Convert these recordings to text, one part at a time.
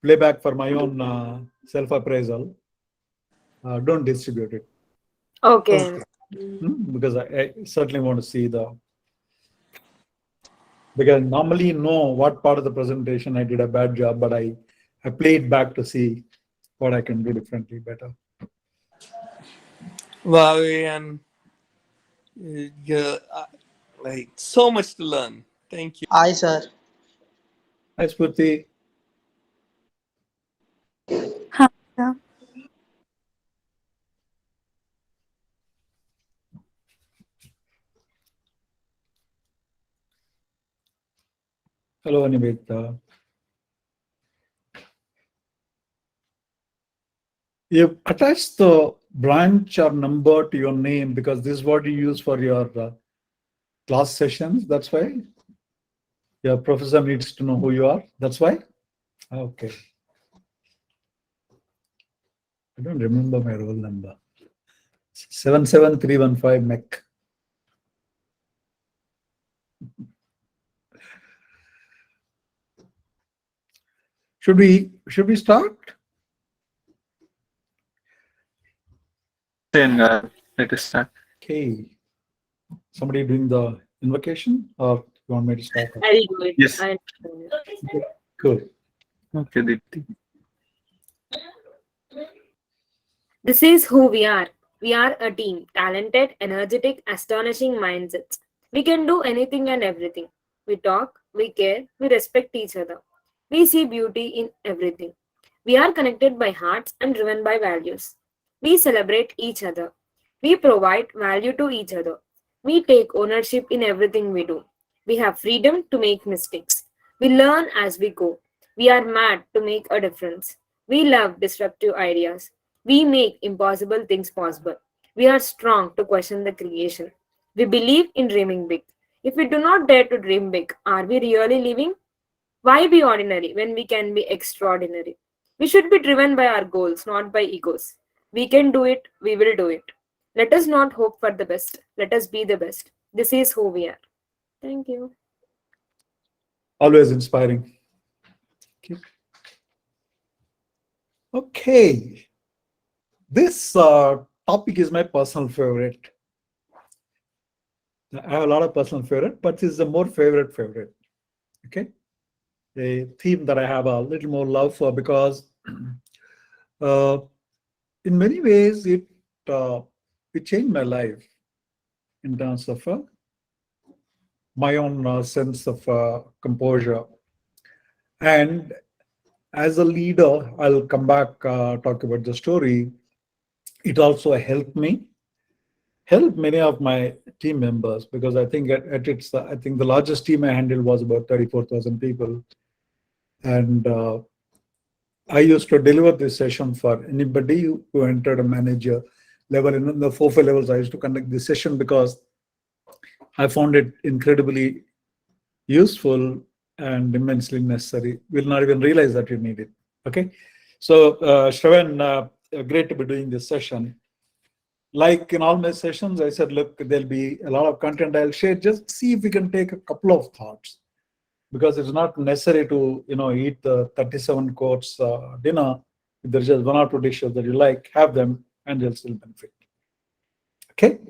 playback for my own self-appraisal. Don't distribute it. Okay. Because I certainly want to see because I normally know what part of the presentation I did a bad job, but I played back to see what I can do differently better. Wow, and like so much to learn. Thank you. Hi, sir. Hi, Spurti. Huh. Yeah. Hello, Anivita. You attach the branch or number to your name because this is what you use for your class sessions. That's why your professor needs to know who you are. That's why. Okay. I don't remember my roll number. 77315 MEC. Should we start? Then let us start. Okay. Somebody doing the invocation, or you want me to start? I'll do it. Yes. I'll do it. Okay, cool. Okay, Deepti. This is who we are. We are a team, talented, energetic, astonishing mindsets. We can do anything and everything. We talk, we care, we respect each other. We see beauty in everything. We are connected by hearts and driven by values. We celebrate each other. We provide value to each other. We take ownership in everything we do. We have freedom to make mistakes. We learn as we go. We are mad to make a difference. We love disruptive ideas. We make impossible things possible. We are strong to question the creation. We believe in dreaming big. If we do not dare to dream big, are we really living? Why be ordinary when we can be extraordinary? We should be driven by our goals, not by egos. We can do it, we will do it. Let us not hope for the best. Let us be the best. This is who we are. Thank you. Always inspiring. Okay. Okay. This topic is my personal favorite. I have a lot of personal favorite, but this is a more favorite. Okay. A theme that I have a little more love for because in many ways it changed my life in terms of my own sense of composure. And as a leader, I'll come back talk about the story. It also helped many of my team members because I think at its I think the largest team I handled was about 34,000 people, and I used to deliver this session for anybody who entered a manager level. In the 4 levels, I used to conduct this session because I found it incredibly useful and immensely necessary. We'll not even realize that you need it. Okay, so Shravan, great to be doing this session. Like in all my sessions, I said, look, there'll be a lot of content I'll share. Just see if we can take a couple of thoughts, because it's not necessary to eat the 37 course dinner. If there's just 1 or 2 dishes that you like, have them, and they'll still benefit. Okay,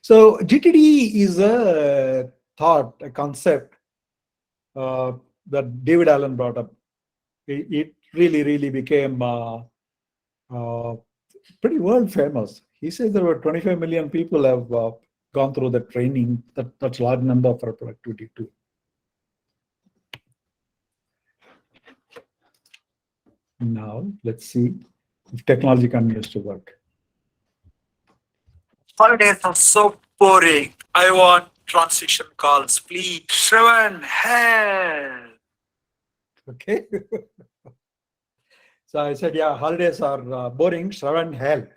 so GTD is a thought, a concept that David Allen brought up. It really became pretty world famous. He says there were 25 million people have gone through the training. That's a large number for productivity too. Now let's see if technology continues to work. Holidays are so boring. I want transition calls, please. Shravan, help. Okay. So I said, yeah, holidays are boring. Shravan, help.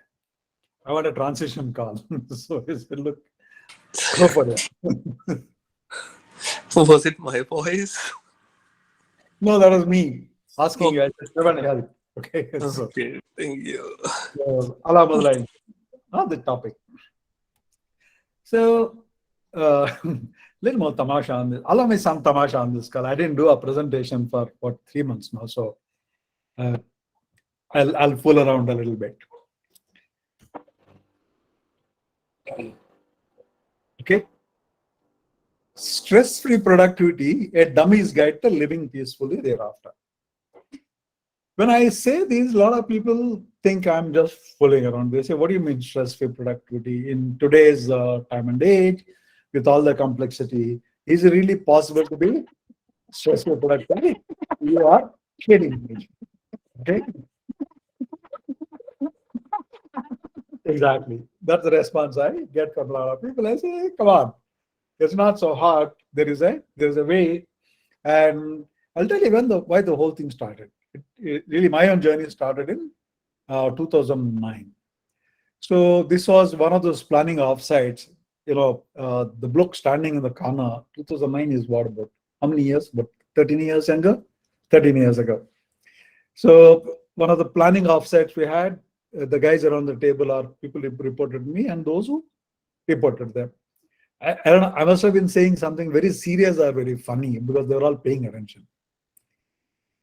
I want a transition call. So he said, look, go for it. Was it my voice? No, that was me asking you. I said, Shravan, help. Okay. So, Okay, thank you. Allah Madlain, not the topic. So, little more tamasha on this. Allow me some tamasha on this call. I didn't do a presentation for 3 months now. So Uh, I'll fool around a little bit. Okay. Stress-free productivity, a dummy's guide to living peacefully thereafter. When I say these, a lot of people think I'm just fooling around. They say, what do you mean stress-free productivity? In today's time and age, with all the complexity, is it really possible to be stress-free productivity? You are kidding me. Okay? Exactly. That's the response I get from a lot of people. I say, hey, come on, it's not so hard. There is a way. And I'll tell you why the whole thing started. Really, my own journey started in 2009. So this was one of those planning offsites. The bloke standing in the corner. 2009 is what, about how many years? But 13 years ago. 13 years ago. So one of the planning offsites we had, the guys around the table are people who reported me and those who reported them. I don't know, I must have been saying something very serious or very funny because they were all paying attention.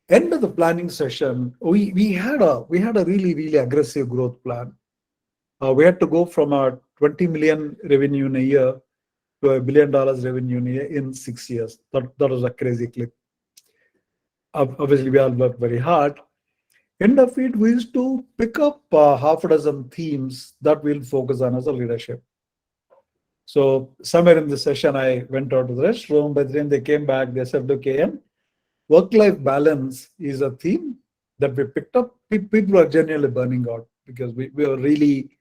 End of the planning session, we had a really aggressive growth plan. We had to go from a 20 million revenue in a year to $1 billion revenue in a year in 6 years. That was a crazy clip. Obviously, we all worked very hard. End of it, we used to pick up half a dozen themes that we'll focus on as a leadership. So somewhere in the session, I went out to the restroom. By the time they came back, they said, look, AM, work-life balance is a theme that we picked up. People are genuinely burning out because we were really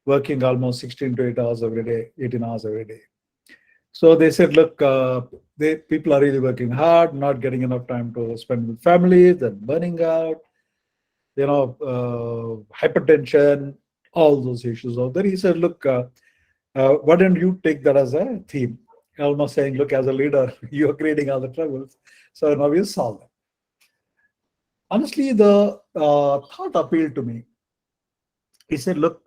working almost 16 to 8 hours every day, 18 hours every day. So they said, look, people are really working hard, not getting enough time to spend with families, and burning out, hypertension, all those issues out there. He said, look, why don't you take that as a theme? Almost saying, look, as a leader, you're creating all the troubles. So now you solve them. Honestly, the thought appealed to me. He said, look,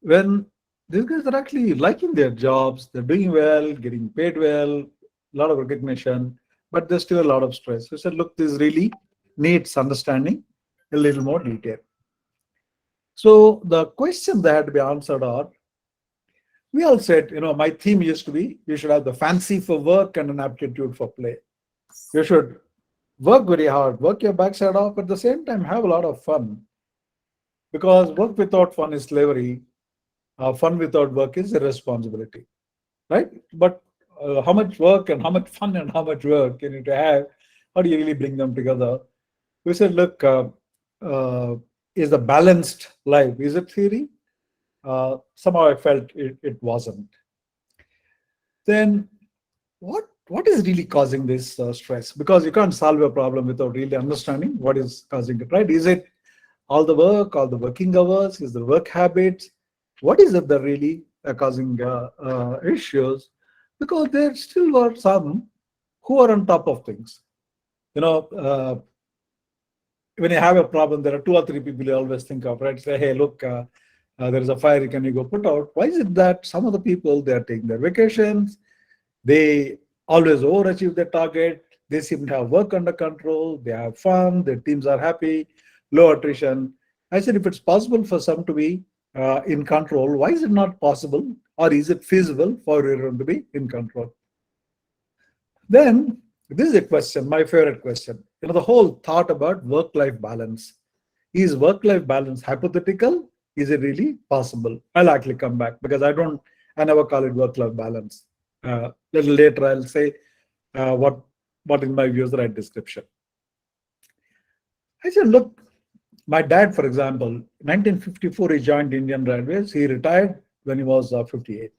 when these guys are actually liking their jobs, they're doing well, getting paid well, a lot of recognition, but there's still a lot of stress. He said, look, this really needs understanding a little more detail. So the questions that had to be answered are, we all said, my theme used to be, you should have the fancy for work and an aptitude for play. You should work very hard, work your backside off, but at the same time, have a lot of fun. Because work without fun is slavery. Fun without work is irresponsibility, right? But how much work and how much fun and how much work you need to have? How do you really bring them together? We said, look, is a balanced life, is it theory? Somehow I felt it wasn't. Then what is really causing this stress? Because you can't solve a problem without really understanding what is causing it, right? Is it all the work, all the working hours? Is the work habits? What is it that really causing issues? Because there still are some who are on top of things. When you have a problem, there are 2 or 3 people you always think of, right? Say, hey, look, there is a fire, can you go put out? Why is it that some of the people, they are taking their vacations, they always overachieve their target, they seem to have work under control, they have fun, their teams are happy, low attrition. I said, if it's possible for some to be in control, why is it not possible, or is it feasible for everyone to be in control? Then, this is a question, my favorite question. The whole thought about work-life balance. Is work-life balance hypothetical? Is it really possible? I'll actually come back because I never call it work-life balance. Little later, I'll say what in my view is the right description. I said, look, my dad, for example, 1954, he joined Indian Railways. He retired when he was 58.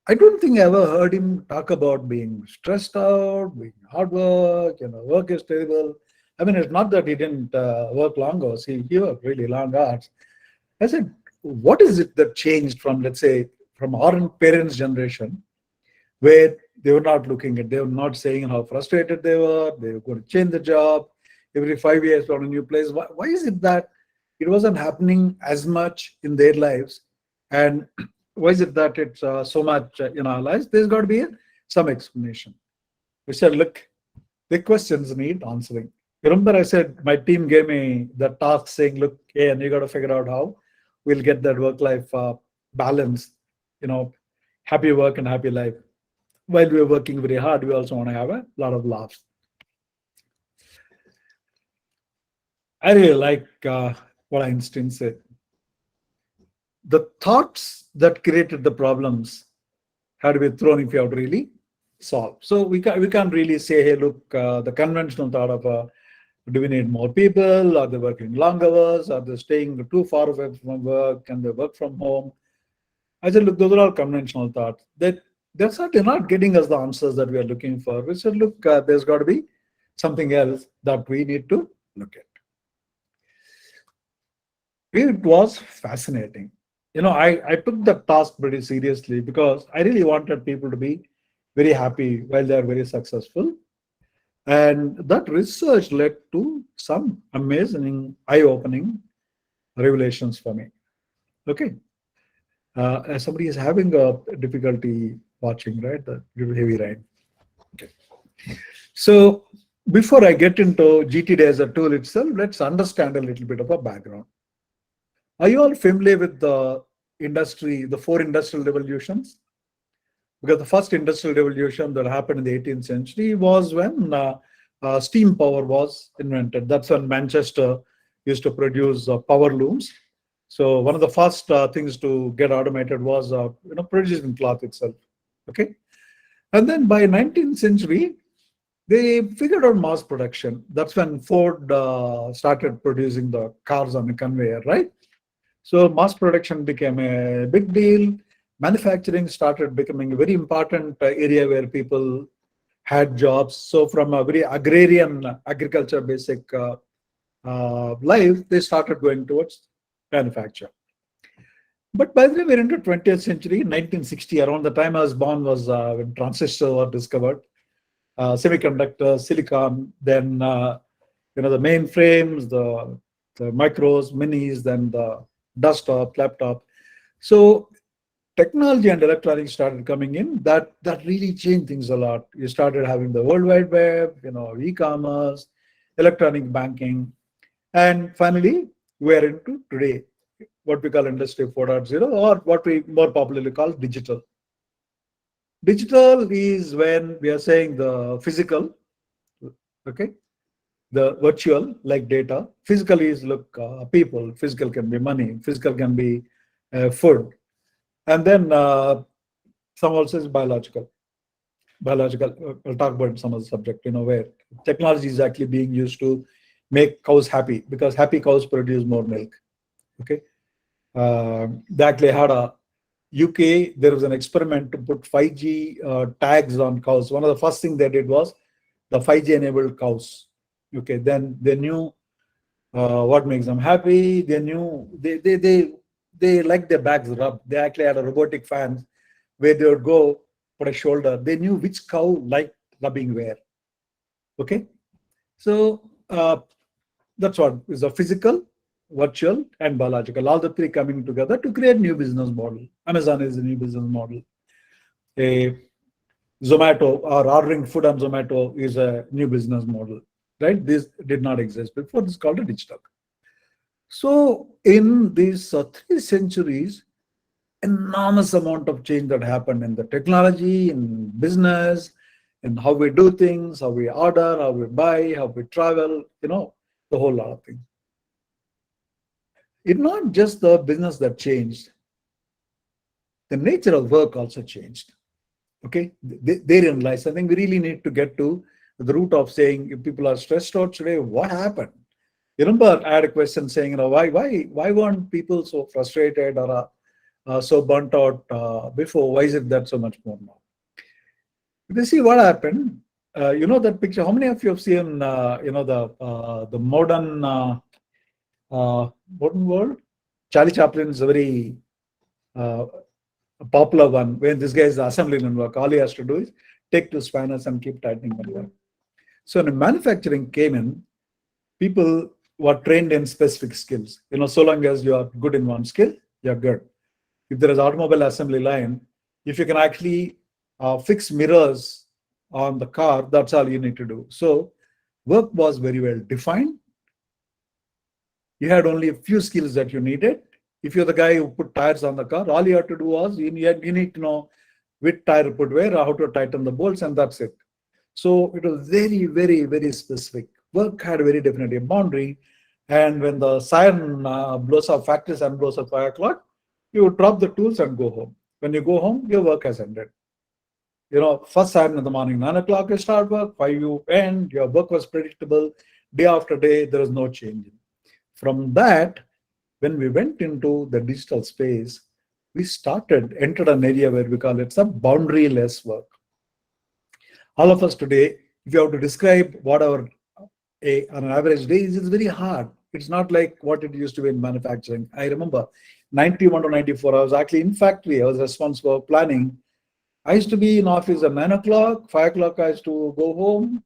I don't think I ever heard him talk about being stressed out, being hard work, work is terrible. I mean, it's not that he didn't work long hours. He worked really long hours. I said, what is it that changed from, let's say, from our parents' generation, where they were not looking at, they were not saying how frustrated they were going to change the job every 5 years from a new place. Why is it that it wasn't happening as much in their lives? And why is it that it's so much in our lives? There's got to be some explanation. We said, look, the questions need answering. Remember, I said my team gave me the task saying, look, hey, and you got to figure out how we'll get that work-life balance, happy work and happy life. While we're working very hard, we also want to have a lot of laughs. I really like what Einstein said. The thoughts that created the problems had to be thrown if you have to really solve. So we can't really say, hey, look, the conventional thought of do we need more people? Are they working long hours? Are they staying too far away from work? Can they work from home? I said, look, those are all conventional thoughts. They're certainly not getting us the answers that we are looking for. We said, look, there's got to be something else that we need to look at. It was fascinating. I took the task pretty seriously because I really wanted people to be very happy while they are very successful. And that research led to some amazing, eye-opening revelations for me. Okay. Somebody is having a difficulty watching, right? The heavy rain. Okay. So before I get into GTD as a tool itself, let's understand a little bit of a background. Are you all familiar with the four industrial revolutions? Because the first industrial revolution that happened in the 18th century was when steam power was invented. That's when Manchester used to produce power looms. So one of the first things to get automated was producing cloth itself. Okay, and then by 19th century, they figured out mass production. That's when Ford started producing the cars on a conveyor, right? So mass production became a big deal. Manufacturing started becoming a very important area where people had jobs. So from a very agrarian agriculture basic life, they started going towards manufacture. But by the way, we're into 20th century, 1960, around the time I was born was when transistors were discovered, semiconductors, silicon, then the mainframes, the micros, minis, then the desktop, laptop. So technology and electronics started coming in. That really changed things a lot. You started having the World Wide Web, e-commerce, electronic banking, and finally we're into today what we call Industry 4.0, or what we more popularly call digital. Digital is when we are saying the physical, okay, the virtual, like data. Physical is people. Physical can be money. Physical can be food, and then some also is biological. We'll talk about some of the subject. Where technology is actually being used to make cows happy, because happy cows produce more milk. Okay, they actually had a UK. There was an experiment to put 5G tags on cows. One of the first things they did was the 5G enabled cows. Okay, then they knew what makes them happy. They knew they liked their backs rubbed. They actually had a robotic fan where they would go put a shoulder. They knew which cow liked rubbing where. Okay, so that's what is a physical, virtual, and biological. All the three coming together to create new business model. Amazon is a new business model. A Zomato, or ordering food on Zomato, is a new business model. Right? This did not exist before. This is called a digital. So in these 3 centuries, enormous amount of change that happened in the technology, in business, in how we do things, how we order, how we buy, how we travel, the whole lot of things. It's not just the business that changed. The nature of work also changed. Okay, therein lies. I think we really need to get to the root of saying, if people are stressed out today, what happened? You remember I had a question saying, why weren't people so frustrated or so burnt out before? Why is it that so much more now? If you see what happened, that picture. How many of you have seen the modern world? Charlie Chaplin is a very popular one. When this guy is the assemblyman work, all he has to do is take 2 spanners and keep tightening the work. So when manufacturing came in, people were trained in specific skills. So long as you are good in one skill, you're good. If there is automobile assembly line, if you can actually fix mirrors on the car, that's all you need to do. So Work was very well defined. You had only a few skills that you needed. If you're the guy who put tires on the car, all you have to do was you need to know which tire to put where, how to tighten the bolts, and that's it. So it was very, very, very specific. Work had a very definite boundary. And when the siren blows off, factory siren blows off 5 o'clock, you would drop the tools and go home. When you go home, your work has ended. First siren in the morning, 9 o'clock you start work, 5 you end, your work was predictable. Day after day, there was no change. From that, when we went into the digital space, we entered an area where we call it some boundaryless work. All of us today, if you have to describe what on an average day is, it's very hard. It's not like what it used to be in manufacturing. I remember 91 to 94, I was actually in factory. I was responsible for planning. I used to be in office at 9 o'clock, 5 o'clock I used to go home.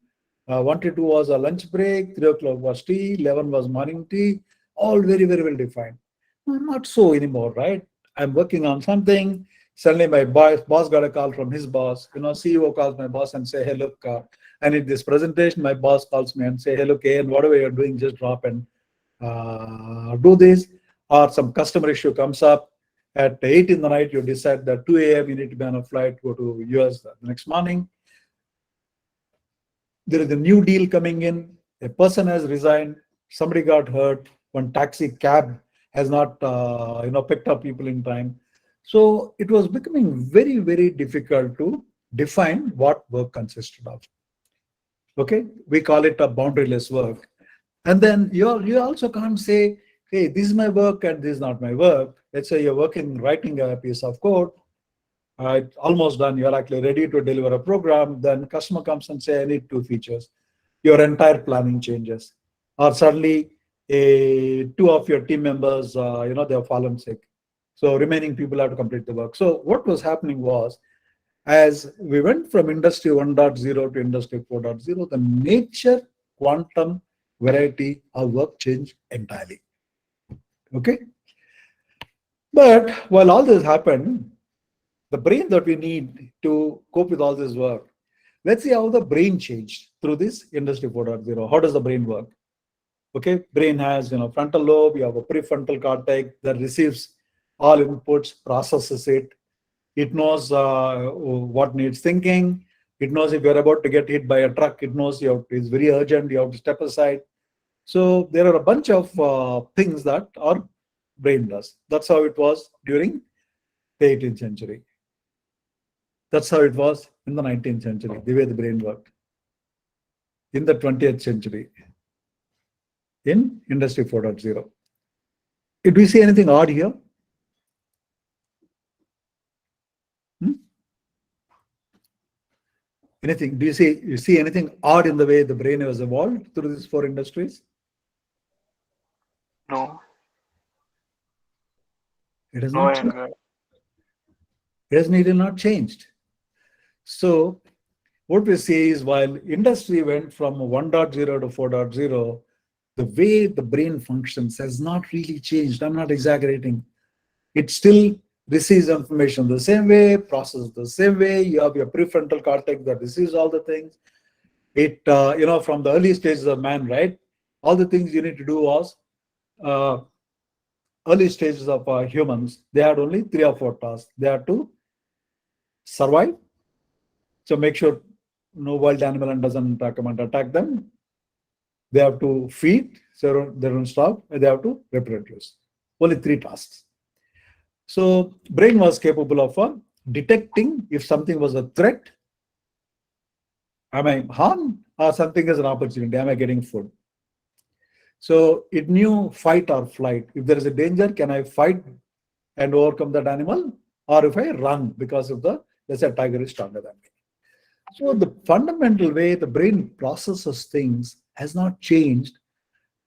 1 to 2 was a lunch break, 3 o'clock was tea, 11 was morning tea, all very, very well defined. Not so anymore, right? I'm working on something. Suddenly my boss got a call from his boss. CEO calls my boss and say, hey, look, I need this presentation. My boss calls me and say, hey, look, and whatever you're doing, just drop and do this. Or some customer issue comes up. At 8 in the night, you decide that 2 a.m. you need to be on a flight, go to US the next morning. There is a new deal coming in. A person has resigned. Somebody got hurt. One taxi cab has not, picked up people in time. So it was becoming very, very difficult to define what work consisted of. Okay, we call it a boundaryless work. And then you also can't say, hey, this is my work and this is not my work. Let's say you're writing a piece of code. It's almost done. You're actually ready to deliver a program. Then customer comes and say, I need 2 features. Your entire planning changes. Or suddenly, 2 of your team members, they have fallen sick. So remaining people have to complete the work. So what was happening was, as we went from industry 1.0 to industry 4.0, the nature, quantum, variety of work changed entirely. Okay. But while all this happened, the brain that we need to cope with all this work, let's see how the brain changed through this industry 4.0. How does the brain work? Okay, brain has frontal lobe, you have a prefrontal cortex that receives all inputs, processes it. It knows what needs thinking. It knows if you're about to get hit by a truck. It knows it's very urgent, you have to step aside. So there are a bunch of things that our brain does. That's how it was during the 18th century. That's how it was in the 19th century, the way the brain worked. In the 20th century, in Industry 4.0. Do we see anything odd here? Anything? Do you see anything odd in the way the brain has evolved through these 4 industries? No. It has No, not changed. Android. It has neither not changed. So what we see is, while industry went from 1.0 to 4.0, the way the brain functions has not really changed. I'm not exaggerating. It still receives information the same way, processes the same way. You have your prefrontal cortex that receives all the things. It, from the early stages of man, right? All the things you need to do was, early stages of humans, they had only 3 or 4 tasks. They had to survive, so make sure no wild animal doesn't come and attack them. They have to feed, so they don't starve, and they have to reproduce. Only 3 tasks. So brain was capable of detecting if something was a threat. Am I harmed, or something is an opportunity? Am I getting food? So it knew fight or flight. If there is a danger, can I fight and overcome that animal? Or if I run because of let's say, a tiger is stronger than me. So the fundamental way the brain processes things has not changed,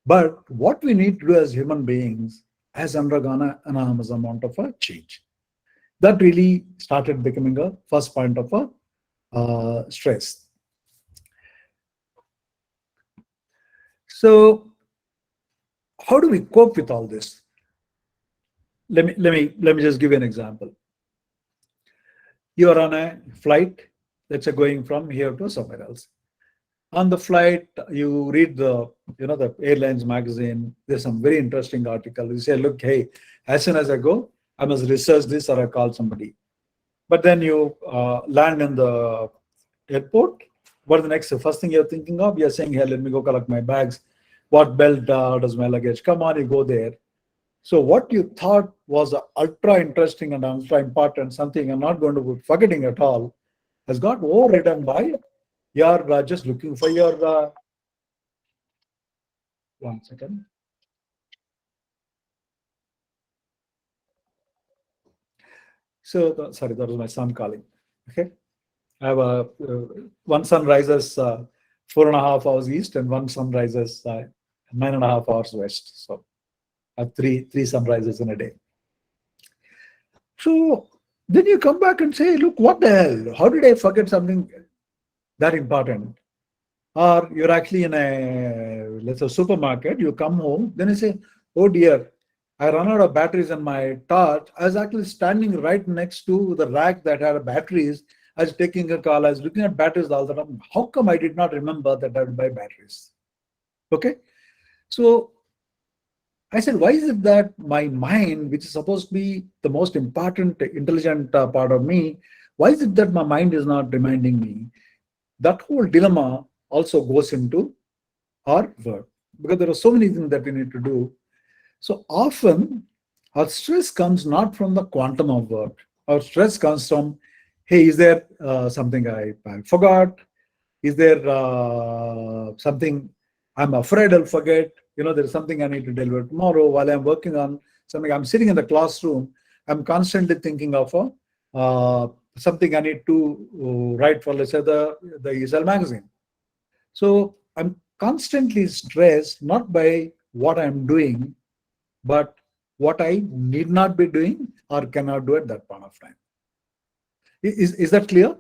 but what we need to do as human beings has undergone an enormous amount of a change. That really started becoming a first point of a stress. So how do we cope with all this? Let me just give you an example. You are on a flight, let's say, going from here to somewhere else. On the flight, you read the airlines magazine. There's some very interesting article. You say, look, hey, as soon as I go, I must research this or I call somebody. But then you land in the airport. What is the next? The first thing you're thinking of? You're saying, hey, let me go collect my bags. What belt does my luggage? Come on, you go there. So what you thought was ultra interesting and ultra important, something you're not going to be forgetting at all, has got overridden by you're just looking for your 1 second. So sorry, that was my son calling. Okay, I have one sun rises 4.5 hours east and one sun rises 9.5 hours west. So I have three sunrises in a day. So then you come back and say, look, what the hell? How did I forget something that important? Or you're actually in let's say, supermarket, you come home, then you say, oh dear, I run out of batteries in my torch. I was actually standing right next to the rack that had batteries. I was taking a call. I was looking at batteries all the time. How come I did not remember that I would buy batteries? Okay. So I said, why is it that my mind, which is supposed to be the most important, intelligent part of me, why is it that my mind is not reminding me? That whole dilemma also goes into our work because there are so many things that we need to do. So often our stress comes not from the quantum of work. Our stress comes from, hey, is there something I forgot? Is there something I'm afraid I'll forget? There's something I need to deliver tomorrow while I'm working on something. I'm sitting in the classroom. I'm constantly thinking of something I need to write for, let's say, the ESL magazine. So I'm constantly stressed, not by what I'm doing, but what I need not be doing or cannot do at that point of time. Is that clear?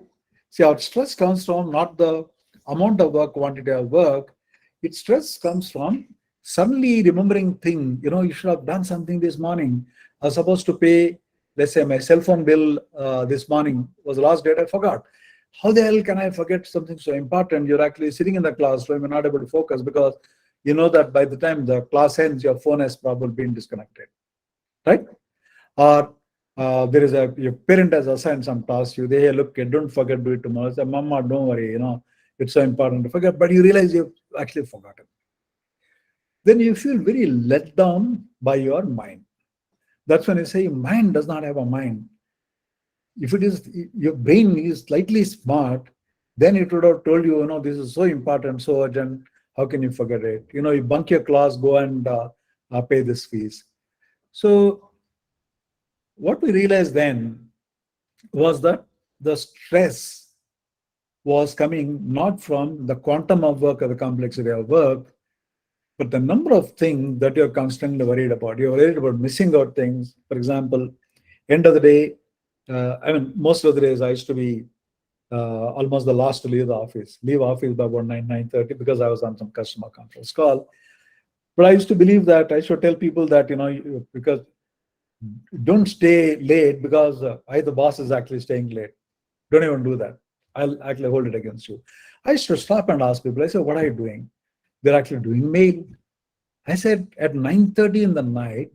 See, our stress comes from not the amount of work, quantity of work. Its stress comes from suddenly remembering thing. You should have done something this morning. I was supposed to pay, let's say, my cell phone bill this morning was the last date. I forgot. How the hell can I forget something so important? You're actually sitting in the classroom, you're not able to focus because you know that by the time the class ends, your phone has probably been disconnected, right? Or there is your parent has assigned some task you. They, hey, look, don't forget, do it tomorrow. Say, Mama, don't worry, it's so important to forget, but you realize you've actually forgotten. Then you feel very let down by your mind. That's when I say mind does not have a mind. If it is, your brain is slightly smart, then it would have told you, this is so important, so urgent. How can you forget it? You bunk your class, go and pay this fees. So what we realized then was that the stress was coming not from the quantum of work or the complexity of work, but the number of things that you're constantly worried about. You're worried about missing out things. For example, end of the day, most of the days I used to be almost the last to leave the office. Leave office by about 9:30 because I was on some customer conference call. But I used to believe that I should tell people that, because don't stay late because the boss is actually staying late. Don't even do that. I'll actually hold it against you. I used to stop and ask people, I said, what are you doing? They're actually doing mail. I said, at 9:30 in the night,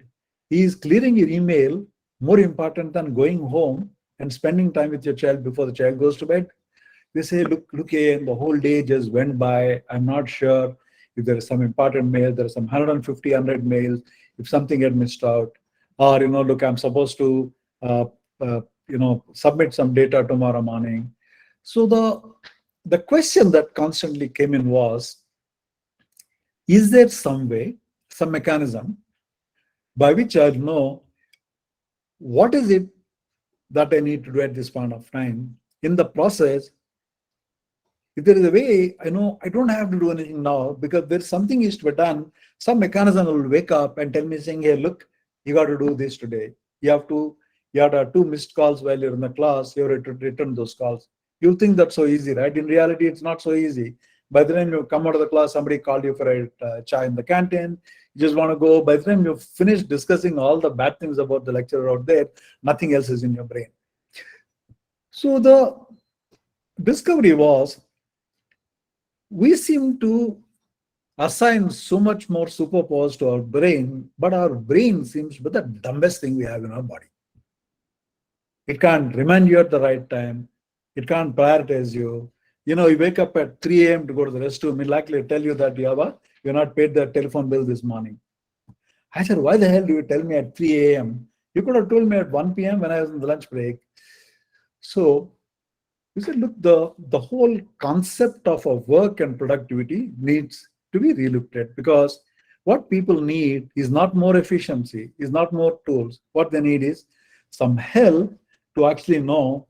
he is clearing your email more important than going home and spending time with your child before the child goes to bed. They say, look here, the whole day just went by. I'm not sure if there is some important mail. There are some 150, 100 mails. If something get missed out, or look, I'm supposed to submit some data tomorrow morning. So the question that constantly came in was, is there some way, some mechanism by which I know what is it that I need to do at this point of time? In the process, if there is a way, I know I don't have to do anything now because there's something is to be done. Some mechanism will wake up and tell me saying, hey, look, you got to do this today. You have to have 2 missed calls while you're in the class. You have to return those calls. You think that's so easy, right? In reality, it's not so easy. By the time you come out of the class, somebody called you for a chai in the canteen. You just want to go. By the time you've finished discussing all the bad things about the lecturer out there, nothing else is in your brain. So the discovery was, we seem to assign so much more superpowers to our brain, but our brain seems to be the dumbest thing we have in our body. It can't remind you at the right time. It can't prioritize you. You wake up at 3 a.m. to go to the restroom, it'll likely tell you that you're not paid the telephone bill this morning. I said, why the hell do you tell me at 3 a.m.? You could have told me at 1 p.m. when I was in the lunch break. So we said, look, the whole concept of a work and productivity needs to be relooked at, because what people need is not more efficiency, is not more tools. What they need is some help to actually know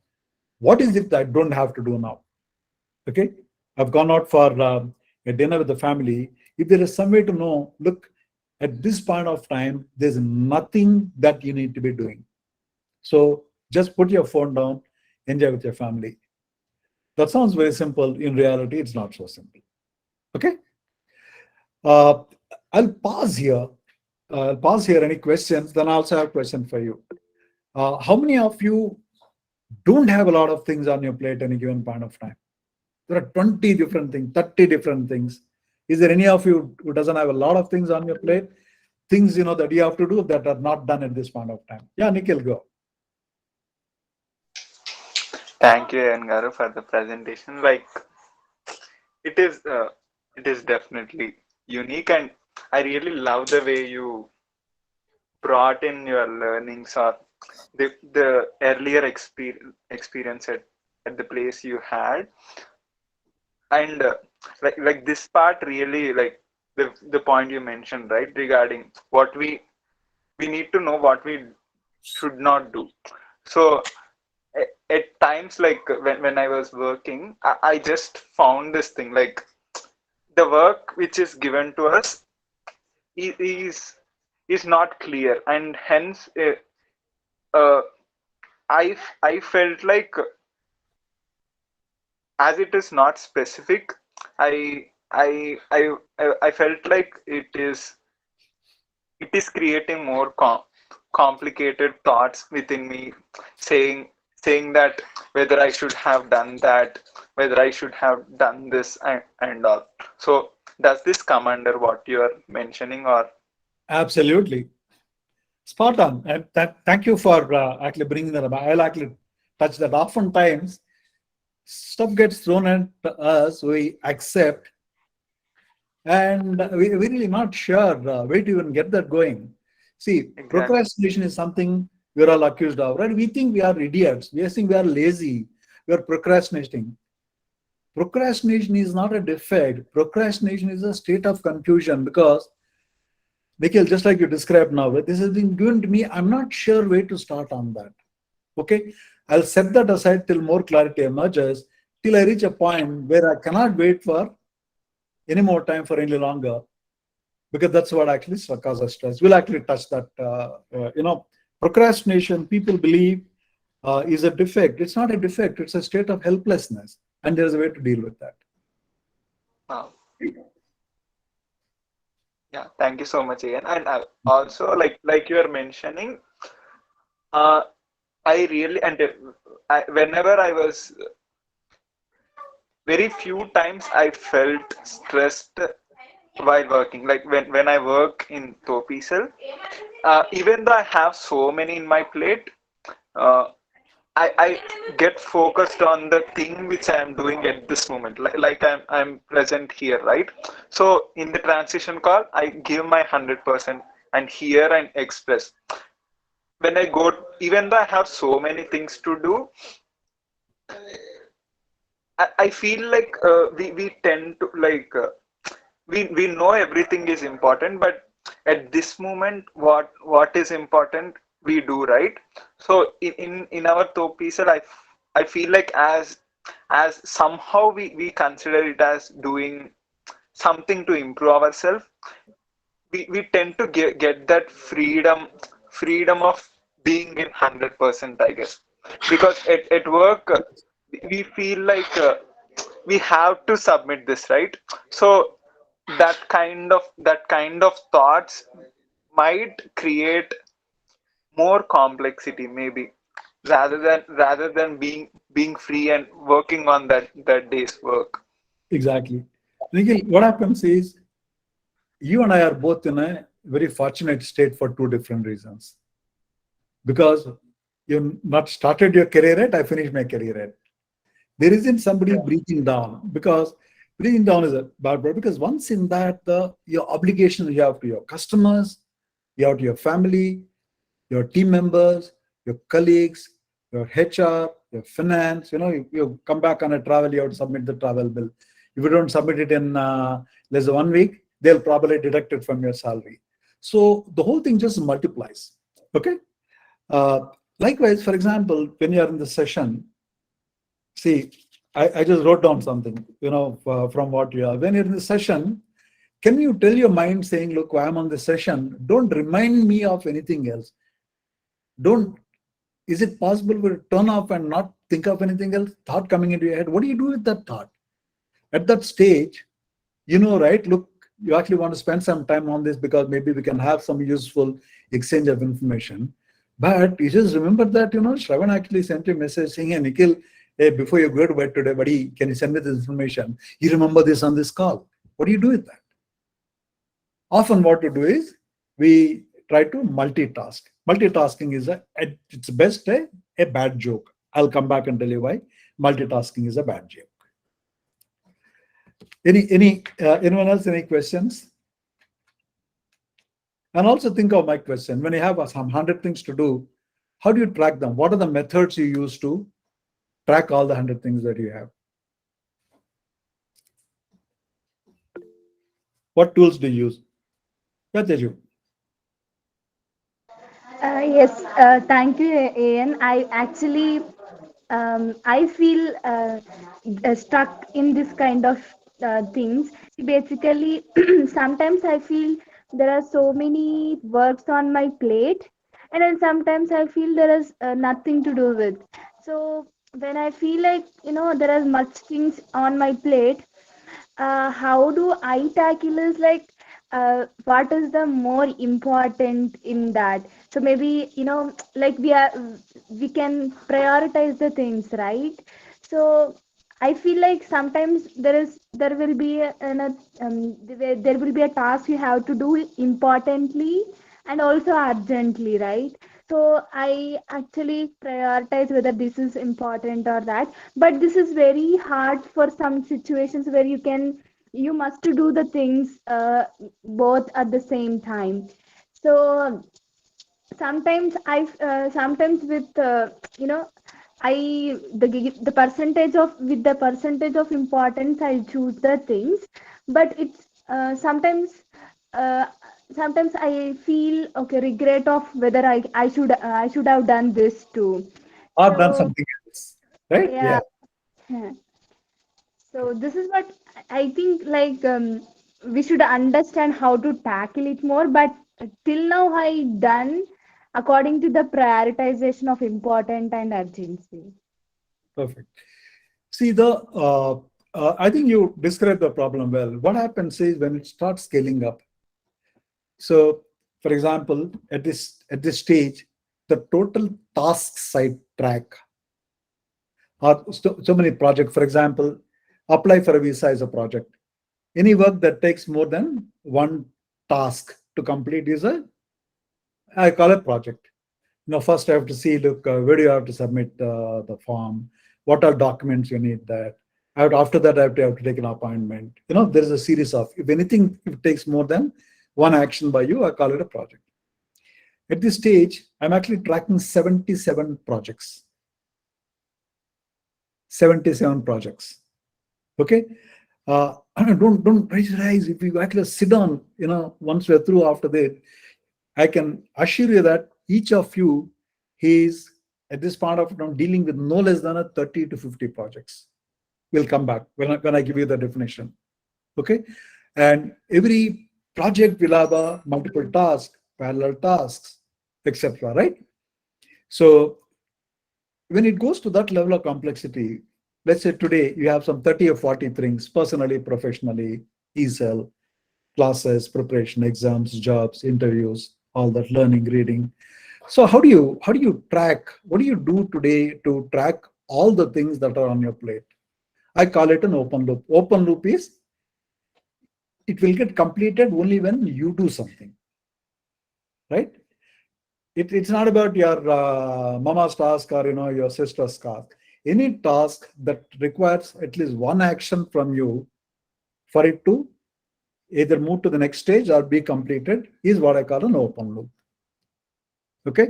what is it that I don't have to do now. Okay, I've gone out for a dinner with the family. If there is some way to know, look, at this point of time, there's nothing that you need to be doing. So just put your phone down, enjoy with your family. That sounds very simple. In reality, it's not so simple. Okay. I'll pause here. Any questions? Then I also have a question for you. How many of you don't have a lot of things on your plate at any given point of time? There are 20 different things, 30 different things. Is there any of you who doesn't have a lot of things on your plate? Things that you have to do that are not done at this point of time. Yeah, Nikhil, go. Thank you, Garu, for the presentation. Like it is, it is definitely unique, and I really love the way you brought in your learnings or the earlier experience at the place you had, and like this part really like the point you mentioned, right, regarding what we need to know what we should not do. So at times, like when I was working, I just found this thing, like the work which is given to us is not clear, and hence uh, I felt like as it is not specific, I I felt like it is creating more complicated thoughts within me, saying that whether I should have done that, whether I should have done this, and all. So does this come under what you are mentioning, or? Absolutely. Spot on. And thank you for actually bringing that up. I'll actually touch that. Oftentimes, stuff gets thrown at us, we accept, and we're really not sure where to even get that going. See, Exactly. procrastination is something we're all accused of, right? We think we are idiots. We think we are lazy. We are procrastinating. Procrastination is not a defect. Procrastination is a state of confusion, because Nikhil, just like you described now, right, this has been given to me. I'm not sure where to start on that. Okay, I'll set that aside till more clarity emerges, till I reach a point where I cannot wait for any more time for any longer, because that's what actually causes stress. We'll actually touch that. Procrastination, people believe, is a defect. It's not a defect. It's a state of helplessness, and there's a way to deal with that. Wow. Yeah, thank you so much again. And also, like you are mentioning, uh, I really whenever I was very few times I felt stressed while working. Like when I work in Thop, even though I have so many in my plate, uh, I get focused on the thing which I am doing at this moment. Like I'm present here, right? So in the transition call, I give my 100% and hear and express. When I go, even though I have so many things to do, I feel like we tend to like we know everything is important, but at this moment, what is important we do, right? So in our top I feel like as somehow we consider it as doing something to improve ourselves. We tend to get that freedom of being in 100%, I guess, because at work we feel like we have to submit this, right? So that kind of thoughts might create more complexity, maybe, rather than being free and working on that day's work. Exactly. Nikhil, what happens is you and I are both in a very fortunate state for two different reasons. Because you not started your career yet, I finished my career yet. There isn't somebody breathing down, because breathing down is a bad word, because once in that, your obligation you have to your customers, you have to your family, your team members, your colleagues, your HR, your finance. You come back on a travel, you have to submit the travel bill. If you don't submit it in less than 1 week, they'll probably deduct it from your salary. So the whole thing just multiplies. Okay. Uh, Likewise, for example, when you are in the session, see, I just wrote down something, from what you are. When you're in the session, can you tell your mind saying, look, I'm on the session, don't remind me of anything else. Don't, is it possible to turn off and not think of anything else? Thought coming into your head, what do you do with that thought? At that stage, right, look, you actually want to spend some time on this because maybe we can have some useful exchange of information. But you just remember that, Shravan actually sent you a message saying, hey, Nikhil, hey, before you go to bed today, buddy, can you send me this information? You remember this on this call. What do you do with that? Often what to do is we try to multitask. Multitasking is it's best a bad joke. I'll come back and tell you why multitasking is a bad joke. Anyone else, any questions? And also think of my question. When you have some 100 things to do, how do you track them? What are the methods you use to track all the 100 things that you have? What tools do you use? Yeah, Teju. Yes, thank you, Ian. I feel stuck in this kind of things. Basically, sometimes I feel there are so many works on my plate, and then sometimes I feel there is nothing to do with. So when I feel like there are much things on my plate, how do I tackle is like what is the more important in that? So maybe like we can prioritize the things, right? So I feel like sometimes there will be there will be a task you have to do importantly and also urgently, right? So I actually prioritize whether this is important or that, but this is very hard for some situations where you must do the things both at the same time. So sometimes sometimes with I the percentage of with the percentage of importance I choose the things, but it's uh, sometimes I feel okay regret of whether I should have done this too. I've done So something else, right? yeah. Yeah, So this is what I think, like we should understand how to tackle it more. But till now, I done according to the prioritization of important and urgency. perfect. See, I think you described the problem well. What happens is when it starts scaling up. So, for example, at this stage, the total task side track or so many projects. For example, apply for a visa is a project. Any work that takes more than one task to complete is I call it project. First I have to see, look, where do you have to submit the form? What are documents you need that? After that, I have to take an appointment. There is a series of, if anything, if it takes more than one action by you, I call it a project. At this stage, I'm actually tracking 77 projects. 77 projects. Okay. Don't raise your eyes. If you actually sit down, once we're through after that, I can assure you that each of you is at this point of time dealing with no less than 30 to 50 projects. We'll come back when I give you the definition. Okay. And every project will have a multiple tasks, parallel tasks, etc. Right? So when it goes to that level of complexity, let's say today you have some 30 or 40 things, personally, professionally, ESL, classes, preparation, exams, jobs, interviews, all that learning, reading. So how do you track? What do you do today to track all the things that are on your plate? I call it an open loop. Open loop is it will get completed only when you do something, right? It's not about your mama's task or your sister's task. Any task that requires at least one action from you for it to either move to the next stage or be completed is what I call an open loop. Okay.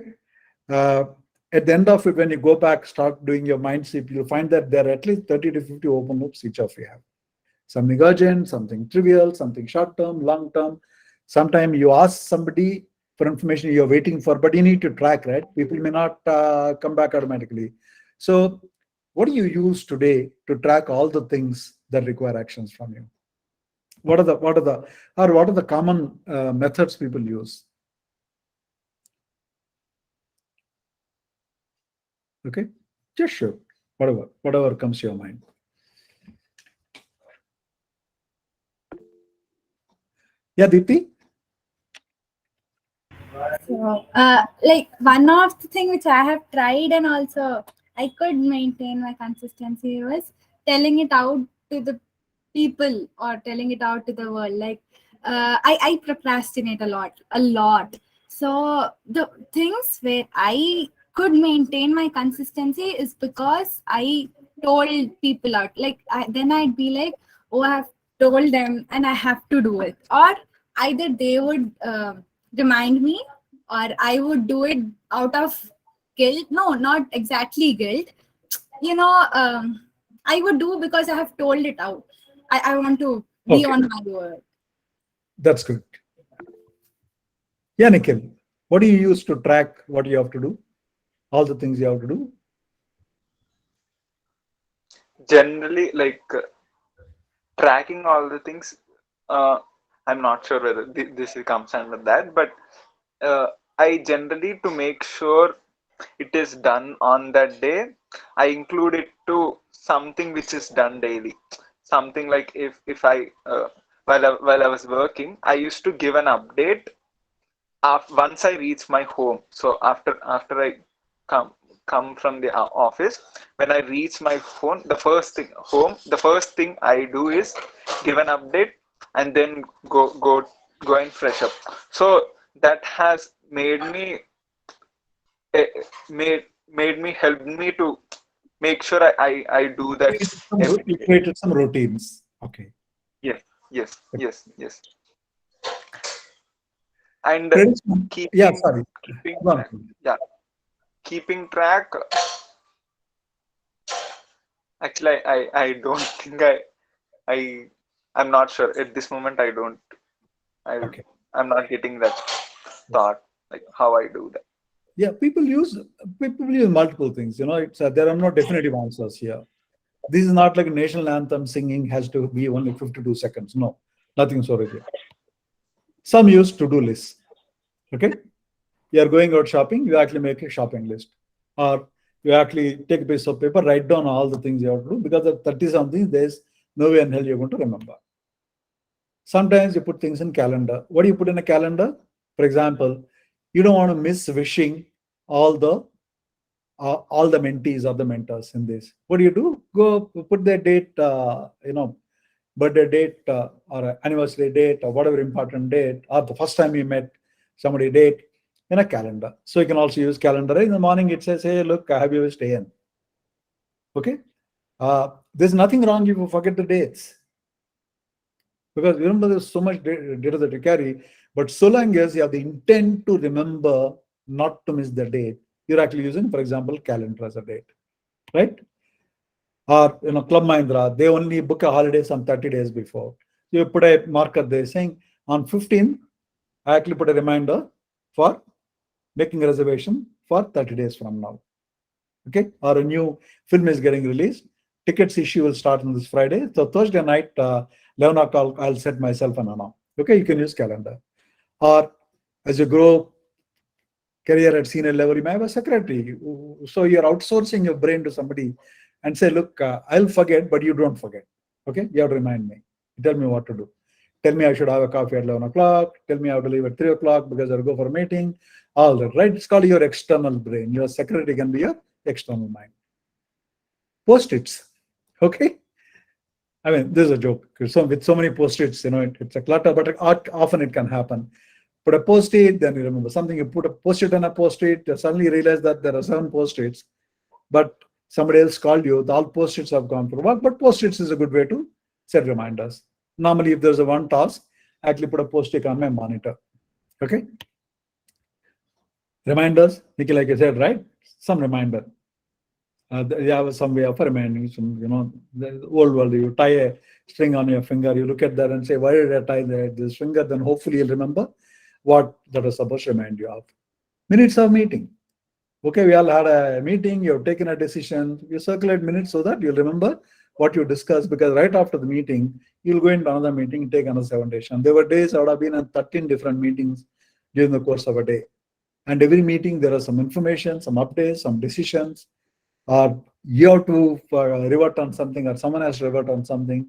Uh, at the end of it, when you go back, start doing your mind sweep, you'll find that there are at least 30 to 50 open loops each of you have. Something urgent, something trivial, something short term, long term. Sometimes you ask somebody for information you're waiting for, but you need to track, right? People may not come back automatically. So, what do you use today to track all the things that require actions from you? What are the common methods people use? Okay, just show whatever comes to your mind. Yeah, Deepti. So, like one of the thing which I have tried and also I could maintain my consistency was telling it out to the people or telling it out to the world. Like I procrastinate a lot. So the things where I could maintain my consistency is because I told people out. Like then I'd be like, oh, I have told them and I have to do it, or either they would remind me or I would do it out of guilt. No, not exactly guilt. I would do because I have told it out. I want to be Okay. on my word. That's good. Yeah, Nikhil, what do you use to track what you have to do? All the things you have to do? Generally, like tracking all the things. I'm not sure whether this comes under that, but I generally, to make sure it is done on that day, I include it to something which is done daily. Something like if I while I was working, I used to give an update once I reach my home. So after I come from the office, when I reach my phone, the first thing I do is give an update and then go and fresh up. So that has eh, made me help me to make sure I do that every You day. created some routines. Okay. Yes, yes. And Yeah, keeping sorry. keeping Go on. track, yeah, keeping track. Actually, I don't think I I'm not sure at this moment. I Okay. I'm not getting that thought like how I do that. Yeah, people use multiple things. It's there are no definitive answers here. This is not like a national anthem singing has to be only 52 seconds. No, nothing so rigid. Some use to-do lists. Okay, you are going out shopping, you actually make a shopping list, or you actually take a piece of paper, write down all the things you have to do, because at 30 something, there's no way in hell you're going to remember. Sometimes you put things in calendar. What do you put in a calendar? For example, you don't want to miss wishing all the mentees or the mentors in this. What do? Go put their date, birthday date or anniversary date or whatever important date, or the first time you met somebody date in a calendar. So you can also use calendar. In the morning, it says, hey, look, I have you stay in. Okay. There's nothing wrong if you forget the dates. Because remember, there's so much data that you carry, but so long as you have the intent to remember not to miss the date, you're actually using, for example, calendar as a date, right? Or Club Mahindra, they only book a holiday some 30 days before. You put a marker there saying on 15th, I actually put a reminder for making a reservation for 30 days from now. Okay, or a new film is getting released. Tickets issue will start on this Friday. So Thursday night, 11 o'clock, I'll set myself an alarm. Okay, you can use calendar. Or as you grow career at senior level, you may have a secretary. So you're outsourcing your brain to somebody and say, look, I'll forget, but you don't forget. Okay, you have to remind me. Tell me what to do. Tell me I should have a coffee at 11 o'clock. Tell me I have to leave at 3 o'clock because I'll go for a meeting. All that, right? It's called your external brain. Your secretary can be your external mind. Post-its. Okay. I mean, this is a joke. So with so many post-its, it's a clutter, but often it can happen. Put a post-it, then you remember something. You put a post-it on a post-it, you suddenly realize that there are 7 post-its, but somebody else called you. All post-its have gone for work, but post-its is a good way to set reminders. Normally, if there's a one task, I actually put a post-it on my monitor. Okay. Reminders, Nikki, like I said, right? Some reminder. You have some way of reminding. The old world, you tie a string on your finger, you look at that and say, why did I tie this finger? Then hopefully you'll remember what that was supposed to remind you of. Minutes of meeting. Okay, we all had a meeting, you've taken a decision, you circulate minutes so that you'll remember what you discussed, because right after the meeting, you'll go into another meeting, take another 7 days. And there were days I would have been in 13 different meetings during the course of a day. And every meeting, there are some information, some updates, some decisions, or you have to revert on something, or someone has to revert on something.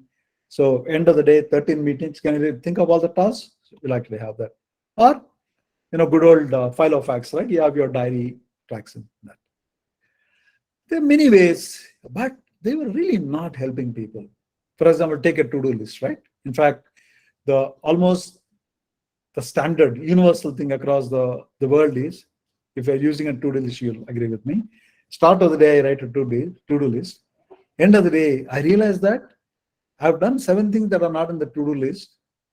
So end of the day, 13 meetings. Can you think of all the tasks? You'll actually have that. Or, good old file of facts, right? You have your diary tracks in that. There are many ways, but they were really not helping people. For example, take a to-do list, right? In fact, almost the standard universal thing across the world is, if you're using a to-do list, you'll agree with me. Start of the day, I write a to-do list. End of the day, I realize that I've done 7 things that are not in the to-do list,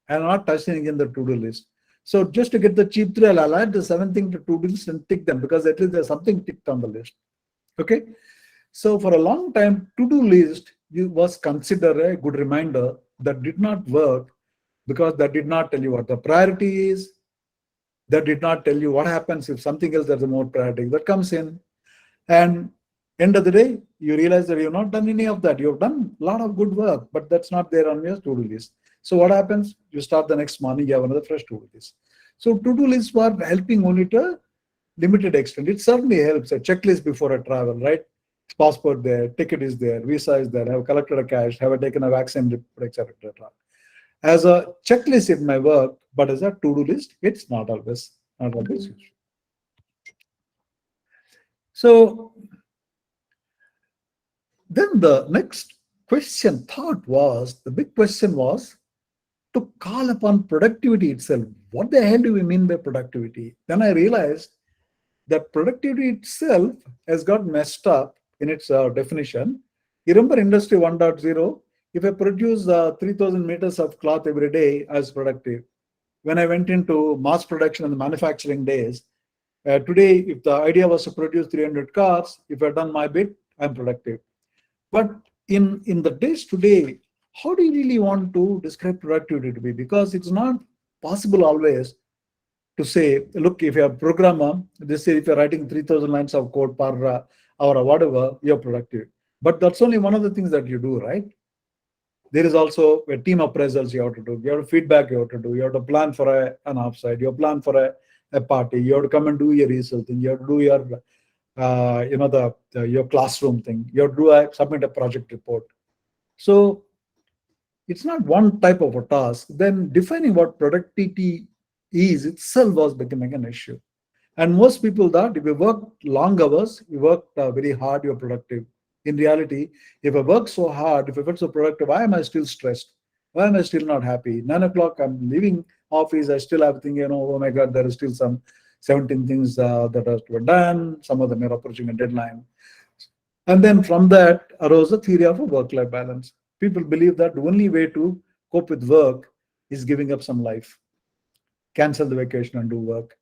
and I'm not touching again the to-do list. So just to get the cheap thrill, I'll add the 7 things to to-do list and tick them, because at least there's something ticked on the list. Okay. So for a long time, to-do list was considered a good reminder that did not work, because that did not tell you what the priority is. That did not tell you what happens if something else that's a more priority that comes in. And end of the day, you realize that you've not done any of that. You've done a lot of good work, but that's not there on your to-do list. So what happens? You start the next morning, you have another fresh to-do list. So to-do lists were helping only to a limited extent. It certainly helps. A checklist before a travel, right? Passport there, ticket is there, visa is there, have collected a cash, have I taken a vaccine report, etc. As a checklist, it may work, but as a to-do list, it's not always useful. So then the next the big question was to call upon productivity itself. What the hell do we mean by productivity? Then I realized that productivity itself has got messed up in its definition. You remember Industry 1.0? If I produce 3,000 meters of cloth every day, I was productive. When I went into mass production in the manufacturing days, today, if the idea was to produce 300 cars, if I've done my bit, I'm productive. But in the days today, how do you really want to describe productivity to be? Because it's not possible always to say, look, if you're a programmer, if you're writing 3,000 lines of code per hour or whatever, you're productive. But that's only one of the things that you do, right? There is also a team appraisals you have to do. You have feedback you have to do. You have to plan for an offsite. You have to plan for a party. You have to come and do your research thing. You have to do your your classroom thing. You have to submit a project report. So it's not one type of a task. Then defining what productivity is itself was becoming an issue. And most people thought if you work long hours, you work very hard, you're productive. In reality, if I work so hard, if I feel so productive, why am I still stressed? Why am I still not happy? 9 o'clock, I'm leaving office, I still have thinking, oh my God, there is still some 17 things that are to be done. Some of them are approaching a deadline. And then from that arose the theory of a work-life balance. People believe that the only way to cope with work is giving up some life. Cancel the vacation and do work.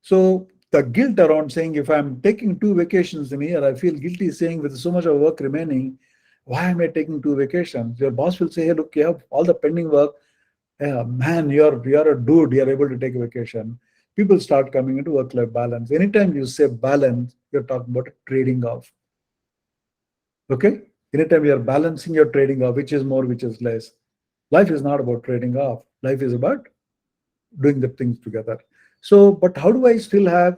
So the guilt around saying, if I'm taking 2 vacations in a year, I feel guilty saying with so much of work remaining, why am I taking 2 vacations? Your boss will say, hey, look, you have all the pending work. Man, you're a dude, you're able to take a vacation. People start coming into work-life balance. Anytime you say balance, you're talking about trading off. Okay? Anytime you're balancing your trading off, which is more, which is less. Life is not about trading off. Life is about doing the things together. So, but how do I still have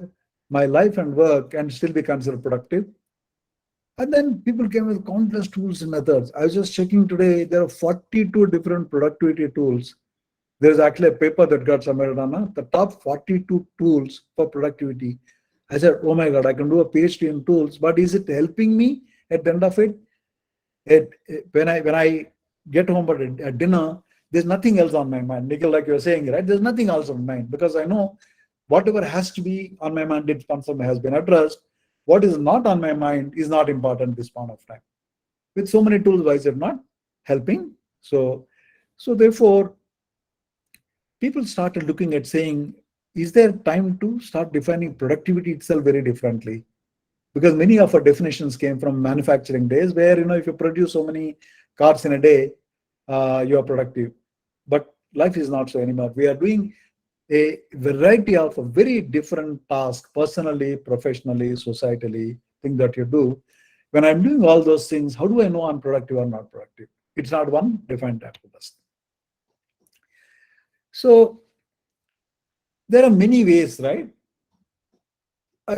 my life and work and still be considered productive? And then people came with countless tools and methods. I was just checking today, there are 42 different productivity tools. There's actually a paper that got submitted on the top 42 tools for productivity. I said, oh my God, I can do a PhD in tools, but is it helping me at the end of it? When I get home at dinner, there's nothing else on my mind. Nikhil, like you're saying, right? There's nothing else on my mind because I know whatever has to be on my mind has been addressed. What is not on my mind is not important at this point of time. With so many tools, why is it not helping? So therefore, people started looking at saying, is there time to start defining productivity itself very differently? Because many of our definitions came from manufacturing days where, if you produce so many cars in a day, you are productive. But life is not so anymore. We are doing a variety of a very different tasks, personally, professionally, societally, things that you do. When I'm doing all those things, how do I know I'm productive or not productive? It's not one defined happiness. So there are many ways, right?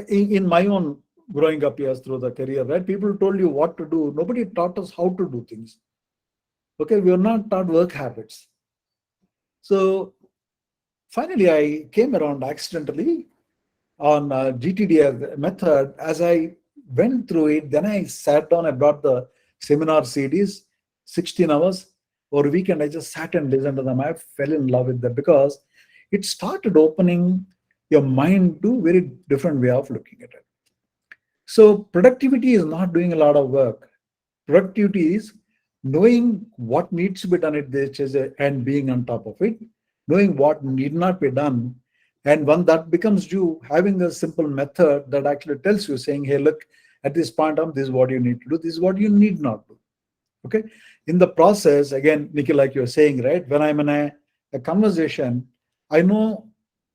In my own growing up years through the career, right? People told you what to do. Nobody taught us how to do things. Okay, we are not taught work habits. So finally, I came around accidentally on GTD as a method. As I went through it, then I sat down, I brought the seminar CDs, 16 hours over a weekend. I just sat and listened to them. I fell in love with them because it started opening your mind to very different way of looking at it. So productivity is not doing a lot of work. Productivity is knowing what needs to be done at this and being on top of it, knowing what need not be done. And when that becomes due, having a simple method that actually tells you, saying, hey, look, at this point, this is what you need to do, this is what you need not do. Okay. In the process, again, Nikhil, like you're saying, right, when I'm in a conversation, I know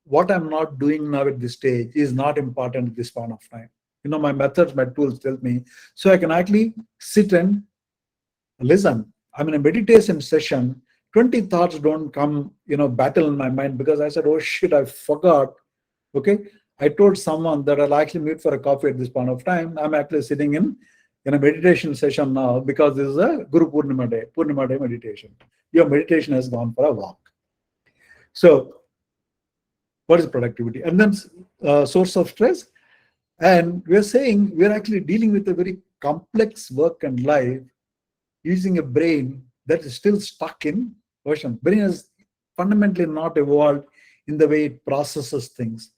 what I'm not doing now at this stage is not important at this point of time. My methods, my tools tell me, so I can actually sit and listen. I'm in a meditation session, 20 thoughts don't come, battle in my mind because I said, oh shit, I forgot. Okay. I told someone that I'll actually meet for a coffee at this point of time. I'm actually sitting in a meditation session now because this is a Guru Purnima Day meditation. Your meditation has gone for a walk. So what is productivity? And then source of stress. And we're saying we're actually dealing with a very complex work and life using a brain that is still stuck in version. Brain has fundamentally not evolved in the way it processes things.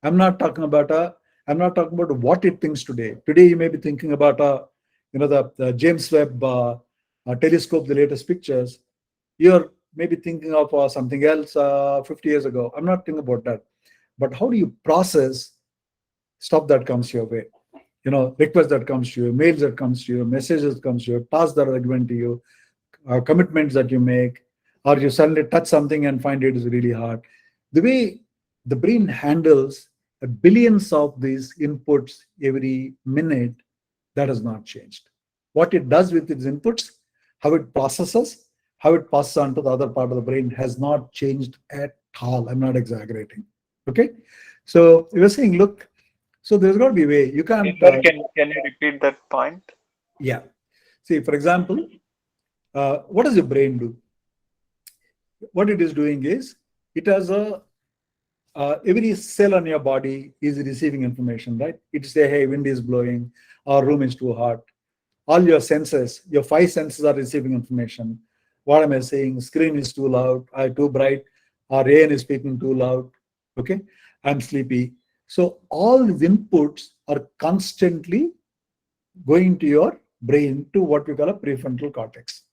I'm not talking about what it thinks today. Today you may be thinking about the James Webb telescope, the latest pictures. You're maybe thinking of something else 50 years ago. I'm not thinking about that. But how do you process stuff that comes your way? Requests that comes to you, mails that comes to you, messages that comes to you, tasks that are given to you, commitments that you make, or you suddenly touch something and find it is really hard. The way the brain handles billions of these inputs every minute, that has not changed. What it does with its inputs, how it processes, how it passes on to the other part of the brain has not changed at all. I'm not exaggerating. Okay. So we were saying, look, so there's got to be a way. You can't. Sir, can you repeat that point? Yeah. See, for example, what does your brain do? What it is doing is it has every cell on your body is receiving information, right? It say, hey, wind is blowing, or room is too hot. All your senses, your 5 senses are receiving information. What am I saying? Screen is too loud, too bright, or rain is speaking too loud. Okay, I'm sleepy. So all these inputs are constantly going to your brain, to what we call a prefrontal cortex.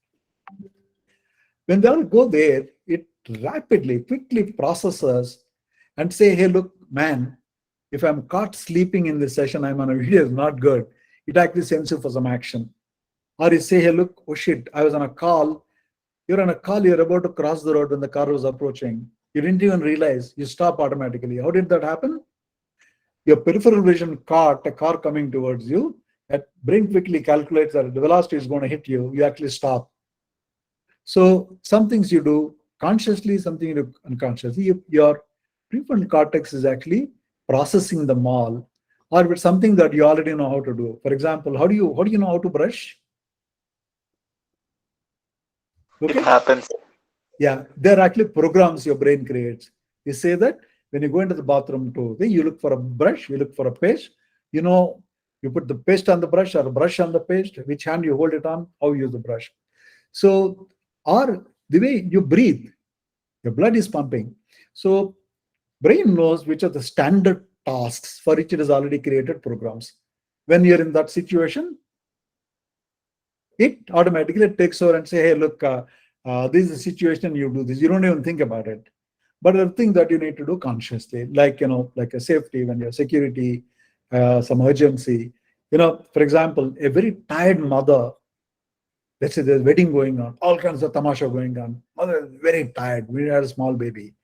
When they all go there, it rapidly, quickly processes and say, hey, look, man, if I'm caught sleeping in this session, I'm on a video, is not good. It actually sends you for some action. Or you say, hey, look, oh shit, I was on a call. You're on a call, you're about to cross the road when the car was approaching. You didn't even realize, you stop automatically. How did that happen? Your peripheral vision caught a car coming towards you. That brain quickly calculates that the velocity is going to hit you. You actually stop. So some things you do consciously, something you do unconsciously. Your prefrontal cortex is actually processing them all, or with something that you already know how to do. For example, how do you know how to brush? Okay. It happens. Yeah, there are actually programs your brain creates. You say that when you go into the bathroom you look for a brush, you look for a paste, you You put the paste on the brush or brush on the paste, which hand you hold it on, how you use the brush. So, or the way you breathe, your blood is pumping. So brain knows which are the standard tasks for which it has already created programs. When you're in that situation, it automatically takes over and say, hey, look, this is the situation, you do this. You don't even think about it. But the thing that you need to do consciously, like, like a safety, when you're security, some urgency. For example, a very tired mother, let's say there's a wedding going on, all kinds of tamasha going on. Mother is very tired. We had a small baby.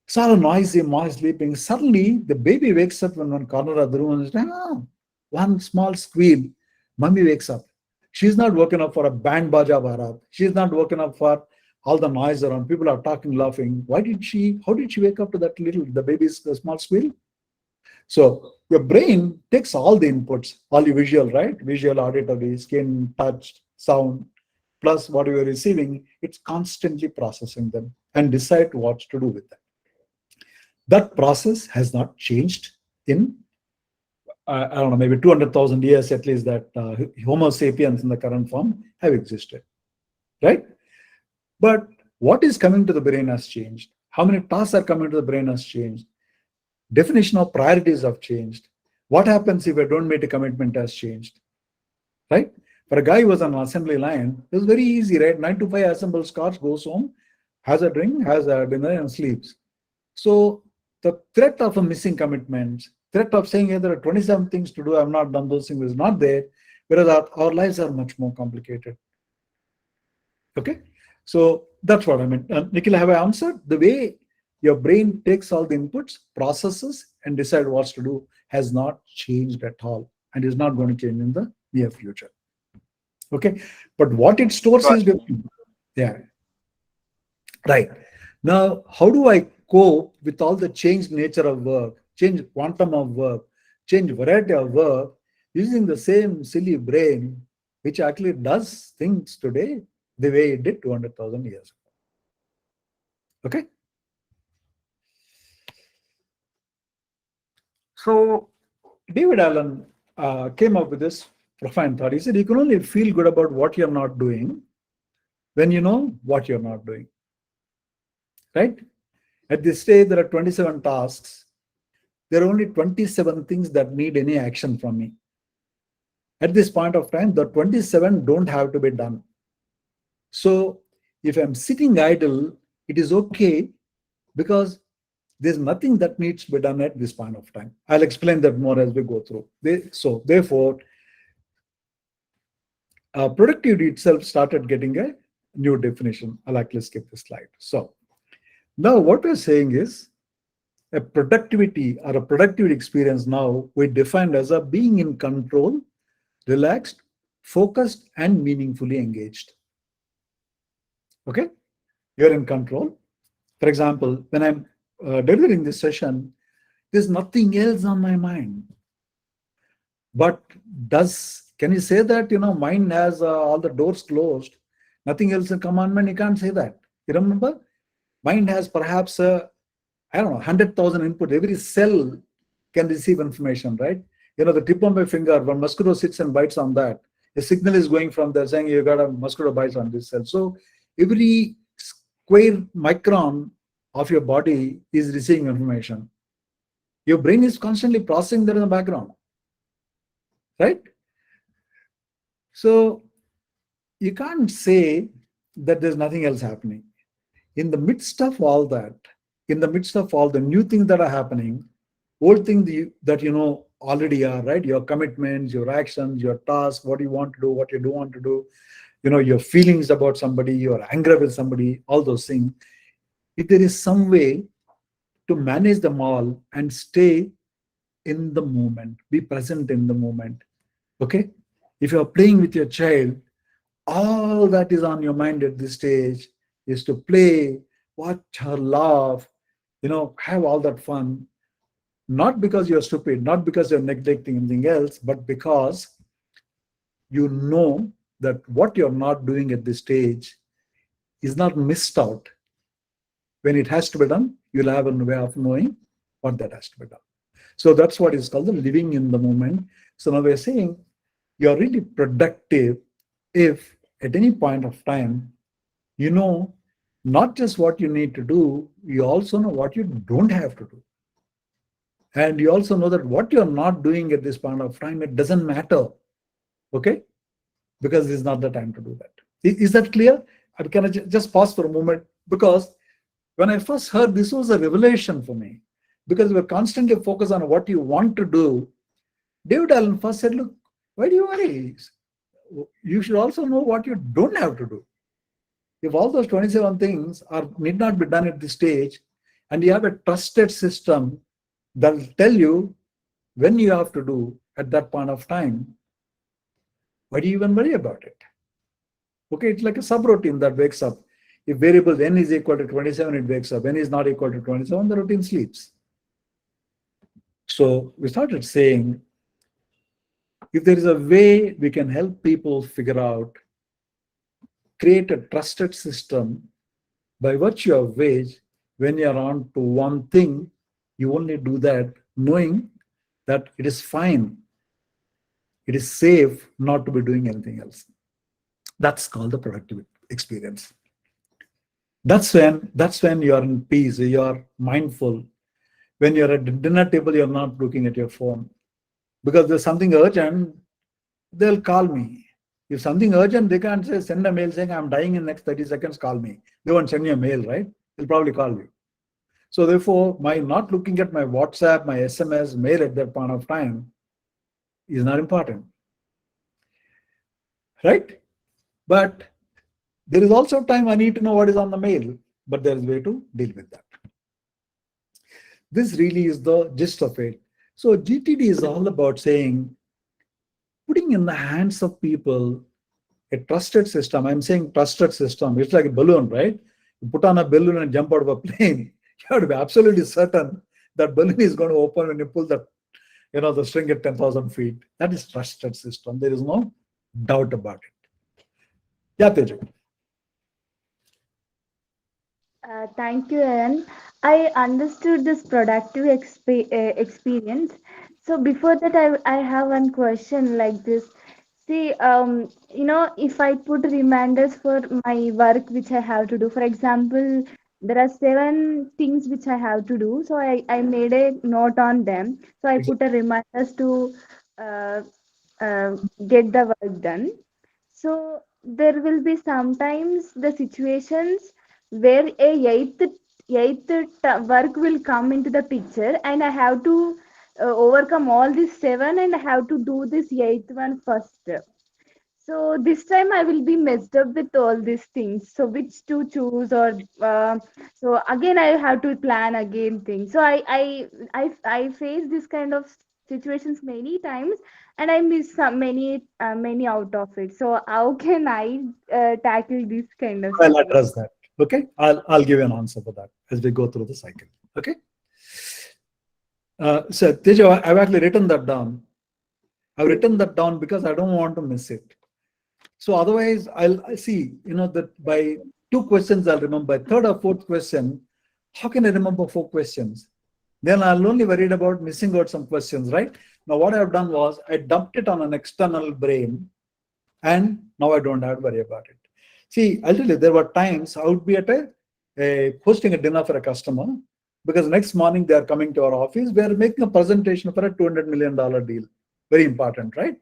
It's all noisy, mom sleeping. Suddenly, the baby wakes up in one corner of the room and says, one small squeal. Mummy wakes up. She's not woken up for a band baja bharat. She's not woken up for all the noise around. People are talking, laughing. How did she wake up to the baby's small squeal? So your brain takes all the inputs, all your visual, right? Visual, auditory, skin, touch, sound, plus what you are receiving. It's constantly processing them and decide what to do with them. That process has not changed in, I don't know, maybe 200,000 years at least, that Homo sapiens in the current form have existed, right? But what is coming to the brain has changed. How many tasks are coming to the brain has changed. Definition of priorities have changed. What happens if I don't make a commitment has changed, right? For a guy who was on an assembly line, it was very easy, right? 9 to 5 assembles cars, goes home, has a drink, has a dinner, and sleeps. So the threat of a missing commitment, threat of saying, there are 27 things to do, I've not done those things, is not there, whereas our lives are much more complicated. Okay, so that's what I meant. Nikhil, have I answered? The way your brain takes all the inputs, processes, and decide what to do has not changed at all, and is not going to change in the near future. Okay, but what it stores is different. Yeah, right. Now, how do I cope with all the changed nature of work, change quantum of work, change variety of work, using the same silly brain, which actually does things today the way it did 200,000 years ago? Okay. So David Allen came up with this profound thought. He said, you can only feel good about what you're not doing when you know what you're not doing, right? At this stage, there are 27 tasks. There are only 27 things that need any action from me. At this point of time, the 27 don't have to be done. So if I'm sitting idle, it is okay, because there's nothing that needs to be done at this point of time. I'll explain that more as we go through. So therefore, productivity itself started getting a new definition. I'll actually skip this slide. So now what we're saying is, a productivity or a productive experience now we defined as a being in control, relaxed, focused, and meaningfully engaged. Okay, you're in control. For example, when I'm delivering this session, there's nothing else on my mind. But can you say that, mind has all the doors closed, nothing else in commandment? You can't say that. You remember? Mind has perhaps, 100,000 input. Every cell can receive information, right? The tip of my finger, when mosquito sits and bites on that, a signal is going from there saying you got a mosquito bites on this cell. So every square micron of your body is receiving information. Your brain is constantly processing that in the background, right? So you can't say that there's nothing else happening. In the midst of all that, in the midst of all the new things that are happening, old things that you know already are, right? Your commitments, your actions, your tasks, what you want to do, what you don't want to do, your feelings about somebody, your anger with somebody, all those things. If there is some way to manage them all and stay in the moment, be present in the moment, okay? If you're playing with your child, all that is on your mind at this stage is to play, watch her laugh, have all that fun. Not because you're stupid, not because you're neglecting anything else, but because you know that what you're not doing at this stage is not missed out. When it has to be done, you'll have a way of knowing what that has to be done. So that's what is called the living in the moment. So now we're saying you're really productive if at any point of time, you know not just what you need to do, you also know what you don't have to do. And you also know that what you're not doing at this point of time, it doesn't matter. Okay? Because this is not the time to do that. Is that clear? Can I just pause for a moment? Because when I first heard, this was a revelation for me. Because we're constantly focused on what you want to do. David Allen first said, look, why do you worry? You should also know what you don't have to do. If all those 27 things need not be done at this stage, and you have a trusted system that will tell you when you have to do at that point of time, why do you even worry about it? Okay, it's like a subroutine that wakes up. If variable n is equal to 27, it wakes up. N is not equal to 27, the routine sleeps. So we started saying, if there is a way we can help people figure out, create a trusted system by virtue of which when you're on to one thing, you only do that knowing that it is fine. It is safe not to be doing anything else. That's called the productive experience. That's when you're in peace, you're mindful. When you're at the dinner table, you're not looking at your phone. Because there's something urgent, they'll call me. If something urgent, they can't say, send a mail saying, I'm dying in the next 30 seconds, call me. They won't send you a mail, right? They'll probably call you. So therefore, my not looking at my WhatsApp, my SMS, mail at that point of time is not important. Right? But there is also time I need to know what is on the mail, but there is a way to deal with that. This really is the gist of it. So GTD is all about saying, putting in the hands of people a trusted system. I'm saying trusted system. It's like a balloon, right? You put on a balloon and jump out of a plane. You have to be absolutely certain that balloon is going to open when you pull the, the string at 10,000 feet. That is trusted system. There is no doubt about it. Yeah, Teju. Thank you, Aaron. I understood this productive experience. So before that, I have one question like this. See, if I put reminders for my work which I have to do, for example, there are 7 things which I have to do. So I made a note on them. So I put a reminders to uh, get the work done. So there will be sometimes the situations where a work will come into the picture, and I have to overcome all these 7, and I have to do this eighth one first. So this time I will be messed up with all these things. So which to choose, or so again I have to plan again things. So I face this kind of situations many times, and I miss many out of it. So how can I tackle this kind of I'll situation? address that. Okay, I'll give you an answer for that as we go through the cycle. Okay. So Tejo, I've actually written that down. I've written that down because I don't want to miss it. So otherwise, I see, that by 2 questions I'll remember. By 3rd or 4th question, how can I remember 4 questions? Then I'll only worried about missing out some questions, right? Now what I've done was I dumped it on an external brain, and now I don't have to worry about it. See, I'll tell you, there were times I would be at hosting a dinner for a customer, because next morning they are coming to our office. We are making a presentation for a $200 million deal. Very important, right?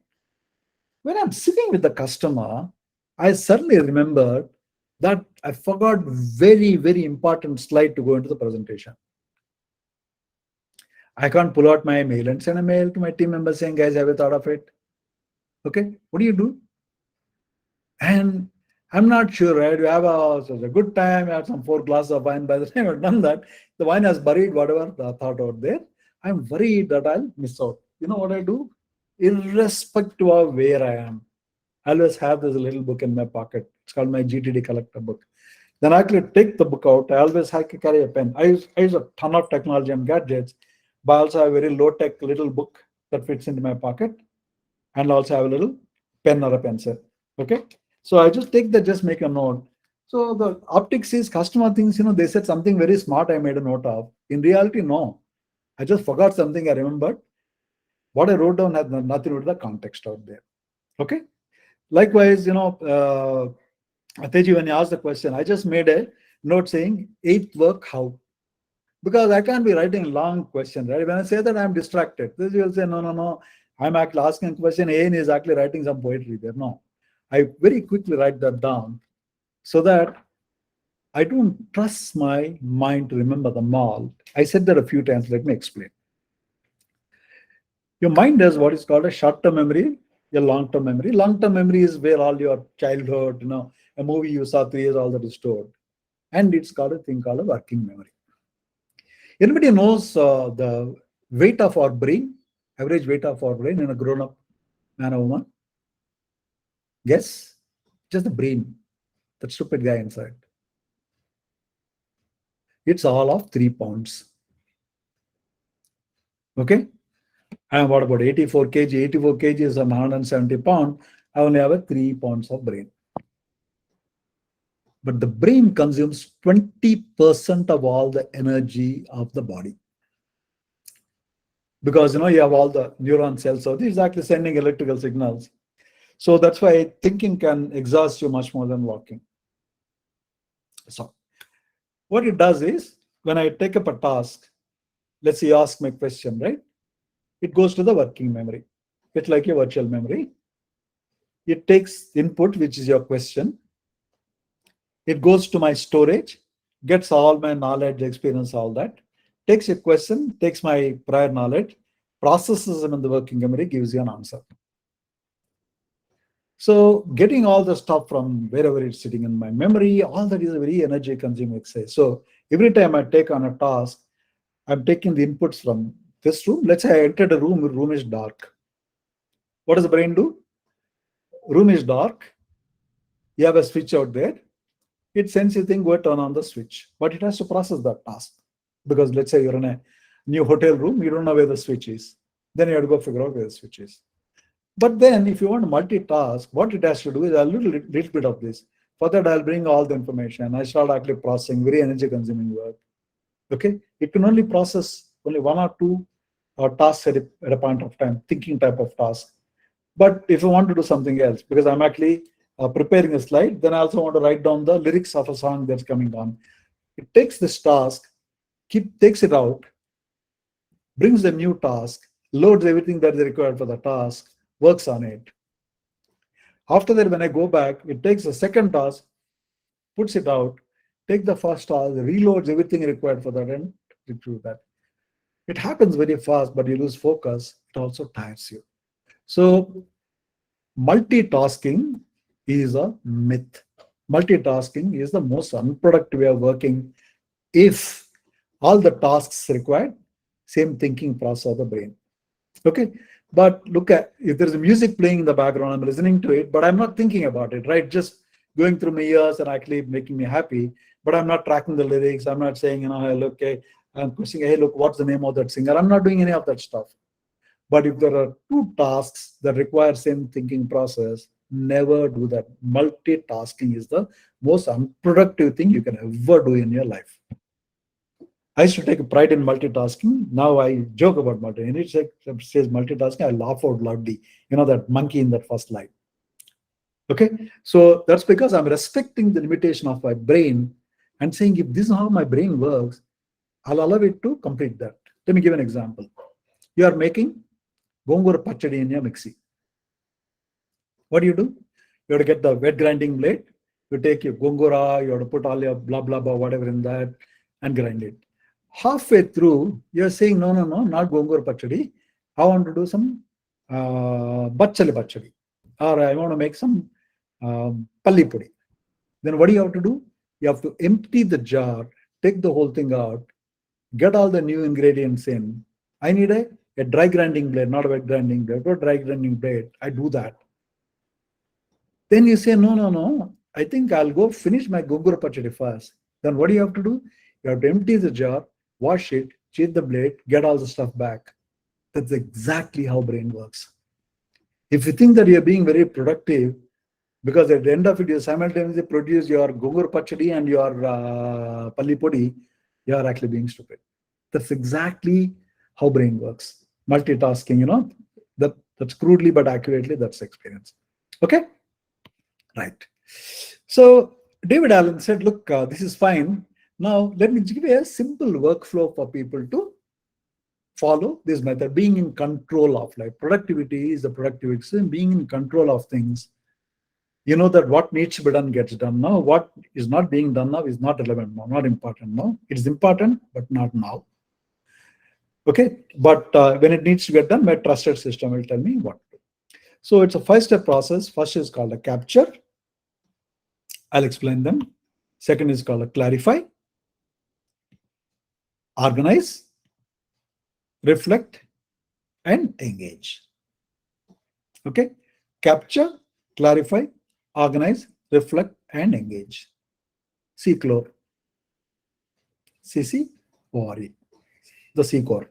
When I'm sitting with the customer, I suddenly remembered that I forgot very, very important slide to go into the presentation. I can't pull out my mail and send a mail to my team members saying, guys, have you thought of it? Okay, what do you do? And I'm not sure, right? You have a good time, you have some 4 glasses of wine. By the time I've done that, the wine has buried whatever the thought out there. I'm worried that I'll miss out. You know what I do? Irrespective of where I am, I always have this little book in my pocket. It's called my GTD collector book. Then I actually take the book out. I always have to carry a pen. I use a ton of technology and gadgets, but I also have a very low-tech little book that fits into my pocket, and also have a little pen or a pencil. Okay, so I just take that, just make a note. So the optics is customer thinks, they said something very smart I made a note of. In reality, no. I just forgot something I remembered. What I wrote down had nothing to do with the context out there. Okay. Likewise, Ateji, when you asked the question, I just made a note saying eighth work how. Because I can't be writing long questions, right? When I say that, I'm distracted. This will say, no. I'm actually asking a question A and is actually writing some poetry there. No. I very quickly write that down so that I don't trust my mind to remember them all. I said that a few times. Let me explain. Your mind has what is called a short-term memory, a long-term memory. Long-term memory is where all your childhood, a movie you saw 3 years, all that is stored. And it's called a thing called a working memory. Anybody knows the weight of our brain, average weight of our brain in a grown-up man or woman? Guess? Just the brain, that stupid guy inside. It's all of 3 pounds. Okay? And what about 84 kg? 84 kg is 170 pounds. I only have a 3 pounds of brain. But the brain consumes 20% of all the energy of the body. Because you have all the neuron cells, so this is actually sending electrical signals. So that's why thinking can exhaust you much more than walking. So what it does is, when I take up a task, let's say you ask me a question, right? It goes to the working memory. It's like a virtual memory. It takes input, which is your question. It goes to my storage, gets all my knowledge, experience, all that. Takes a question, takes my prior knowledge, processes them in the working memory, gives you an answer. So getting all the stuff from wherever it's sitting in my memory, all that is a very energy consuming exercise. So every time I take on a task, I'm taking the inputs from this room. Let's say I entered a room, the room is dark. What does the brain do? Room is dark. You have a switch out there. It sends you thing, go turn on the switch. But it has to process that task. Because let's say you're in a new hotel room, you don't know where the switch is. Then you have to go figure out where the switch is. But then if you want to multitask, what it has to do is a little bit of this. For that, I'll bring all the information. I start actually processing, very energy consuming work. Okay. It can only process only 1 or 2 tasks at a point of time, thinking type of task. But if you want to do something else, because I'm actually preparing a slide, then I also want to write down the lyrics of a song that's coming on. It takes this task, takes it out, brings the new task, loads everything that is required for the task, works on it. After that, when I go back, it takes the second task, puts it out, take the first task, reloads everything required for that, and do that. It happens very fast, but you lose focus. It also tires you. So multitasking is a myth. Multitasking is the most unproductive way of working if all the tasks required same thinking process of the brain. Okay. But look at, if there's a music playing in the background, I'm listening to it, but I'm not thinking about it, right? Just going through my ears and actually making me happy, but I'm not tracking the lyrics. I'm not saying, hey, look, hey, I'm questioning, hey, look, what's the name of that singer? I'm not doing any of that stuff. But if there are 2 tasks that require same thinking process, never do that. Multitasking is the most unproductive thing you can ever do in your life. I used to take pride in multitasking. Now I joke about multitasking. And it says multitasking, I laugh out loudly. That monkey in that first slide. Okay, so that's because I'm respecting the limitation of my brain and saying, if this is how my brain works, I'll allow it to complete that. Let me give an example. You are making gongura pachadi in your mixie. What do? You have to get the wet grinding blade. You take your gongura, you have to put all your blah, blah, blah, whatever in that and grind it. Halfway through, you're saying, no, not gongura pachadi. I want to do some bachali pachadi. Or I want to make some palli pudi. Then what do you have to do? You have to empty the jar, take the whole thing out, get all the new ingredients in. I need a dry grinding blade, not a wet grinding blade, or dry grinding blade. I do that. Then you say, no. I think I'll go finish my gongura pachadi first. Then what do you have to do? You have to empty the jar, wash it, change the blade, get all the stuff back. That's exactly how brain works. If you think that you're being very productive, because at the end of it, you simultaneously produce your gongura pachadi and your palli podi, you are actually being stupid. That's exactly how brain works. Multitasking, that's crudely but accurately, that's experience. Okay? Right. So David Allen said, look, this is fine. Now let me give you a simple workflow for people to follow this method, being in control of life. Productivity is the productivity, being in control of things. You know that what needs to be done gets done now. What is not being done now is not relevant now, not important now. It is important, but not now. Okay, but when it needs to get done, my trusted system will tell me what to do. So it's a 5-step process. First is called a capture. I'll explain them. Second is called a clarify, organize, reflect, and engage. Okay, capture, clarify, organize, reflect, and engage. C-core, C-C-O-R-E, the C-core.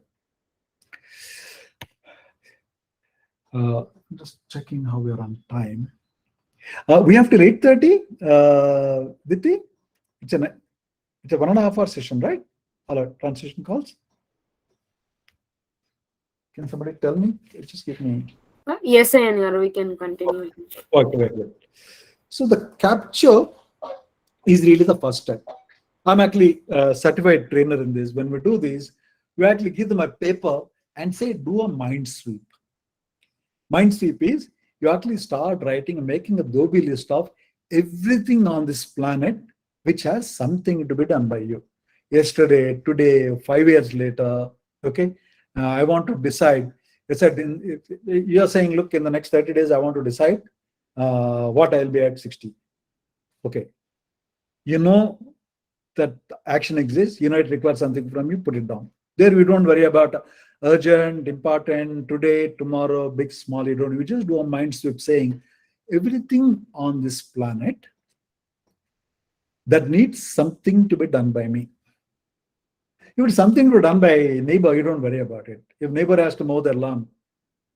Just checking how we are on time. We have till 8:30. Diti, it's a 1.5 hour session, right? Hello, transition calls. Can somebody tell me? Just give me. Yes, Angar, we can continue. Okay, very good. So the capture is really the first step. I'm actually a certified trainer in this. When we do this, we actually give them a paper and say, do a mind sweep. Mind sweep is you actually start writing and making a Adobe list of everything on this planet which has something to be done by you. Yesterday, today, 5 years later, okay? I want to decide. You're saying, look, in the next 30 days, I want to decide what I'll be at 60. Okay. You know that action exists. You know it requires something from you, put it down. There we don't worry about urgent, important, today, tomorrow, big, small. You just do a mind sweep saying everything on this planet that needs something to be done by me. If it's something to be done by neighbor, you don't worry about it. If neighbor has to mow their lawn,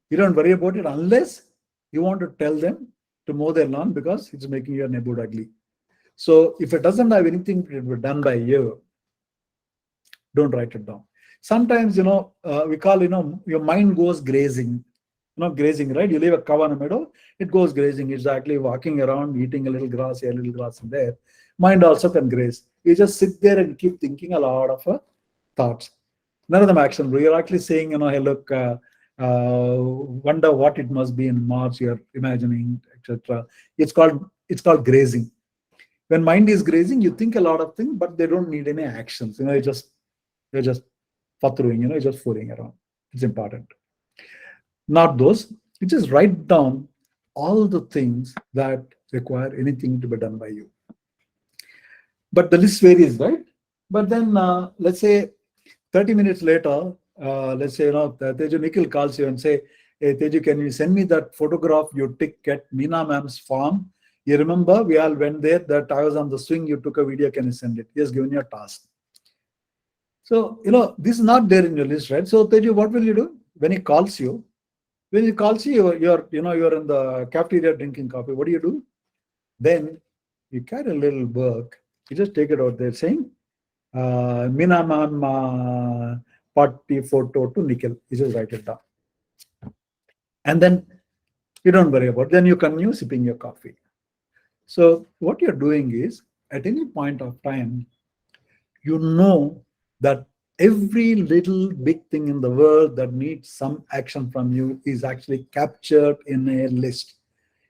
you don't worry about it unless you want to tell them to mow their lawn because it's making your neighborhood ugly. So if it doesn't have anything to be done by you, don't write it down. Sometimes, we call, your mind goes grazing. Grazing, right? You leave a cow in the meadow, it goes grazing. It's actually walking around, eating a little grass here, a little grass in there. Mind also can graze. You just sit there and keep thinking a lot of thoughts. None of them action. You're actually saying, hey, look, wonder what it must be in Mars, you're imagining, etc. It's called grazing. When mind is grazing, you think a lot of things, but they don't need any actions. You're just patruing, you're just fooling around. It's important. Not those. You just write down all the things that require anything to be done by you. But the list varies, right? But then let's say 30 minutes later, let's say, Teju Nikhil calls you and say, hey, Teju, can you send me that photograph you took at Meena ma'am's farm? You remember we all went there, that I was on the swing, you took a video, can you send it? He has given you a task. So, this is not there in your list, right? So Teju, what will you do? When he calls you, you're in the cafeteria drinking coffee, what do? Then you carry a little book, you just take it out there saying, Meena ma'am party photo to Nikhil. You just write it down. And then you don't worry about it. Then you continue sipping your coffee. So what you're doing is, at any point of time, you know that every little big thing in the world that needs some action from you is actually captured in a list.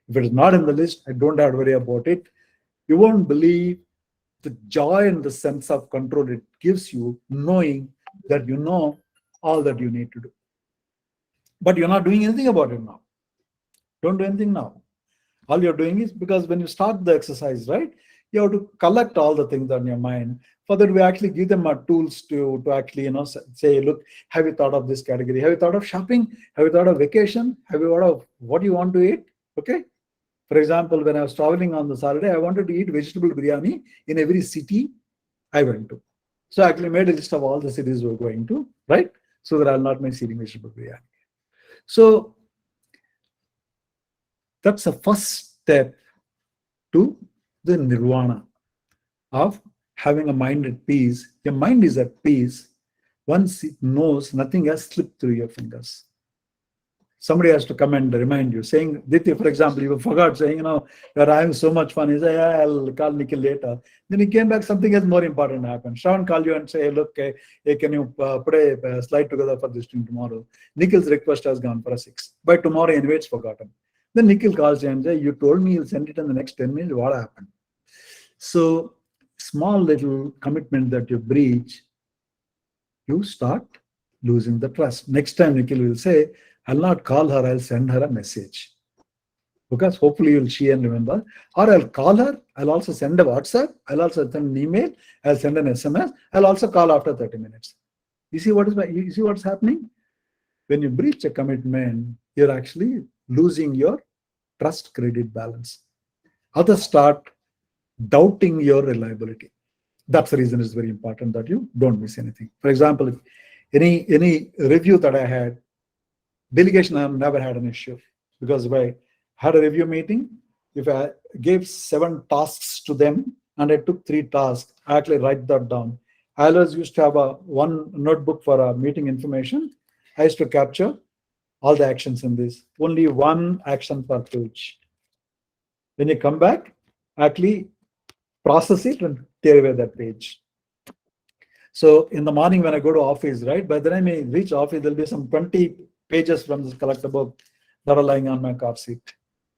If it is not in the list, I don't have to worry about it. You won't believe the joy and the sense of control it gives you, knowing that you know all that you need to do. But you're not doing anything about it now. Don't do anything now. All you're doing is, because when you start the exercise, right, you have to collect all the things on your mind. For that, we actually give them tools to actually, say, look, have you thought of this category? Have you thought of shopping? Have you thought of vacation? Have you thought of what you want to eat? Okay. For example, when I was traveling on the Saturday, I wanted to eat vegetable biryani in every city I went to. So I actually made a list of all the cities we're going to, right? So that I'll not miss eating vegetable biryani. So that's the first step to the nirvana of having a mind at peace. Your mind is at peace once it knows, nothing has slipped through your fingers. Somebody has to come and remind you, saying, Diti, for example, you forgot saying, you're having so much fun. He said, yeah, I'll call Nikhil later. Then he came back, something else more important happened. Shravan called you and say, hey, look, hey, can you put a slide together for this thing tomorrow? Nikhil's request has gone for a 6. By tomorrow, anyway, it's forgotten. Then Nikhil calls you and says, you told me you'll send it in the next 10 minutes. What happened? So, small little commitment that you breach, you start losing the trust. Next time, Nikhil will say, I'll not call her, I'll send her a message. Because hopefully she will remember. Or I'll call her, I'll also send a WhatsApp, I'll also send an email, I'll send an SMS, I'll also call after 30 minutes. You see what's happening? When you breach a commitment, you're actually losing your trust credit balance. Others start doubting your reliability. That's the reason it's very important that you don't miss anything. For example, if any review that I had, delegation, I've never had an issue, because if I had a review meeting, if I gave 7 tasks to them and I took 3 tasks, I actually write that down. I always used to have one notebook for a meeting information. I used to capture all the actions in this. Only 1 action per page. When you come back, actually process it and tear away that page. So in the morning when I go to office, right, by the time I reach office, there'll be some 20 pages from this collector book that are lying on my car seat.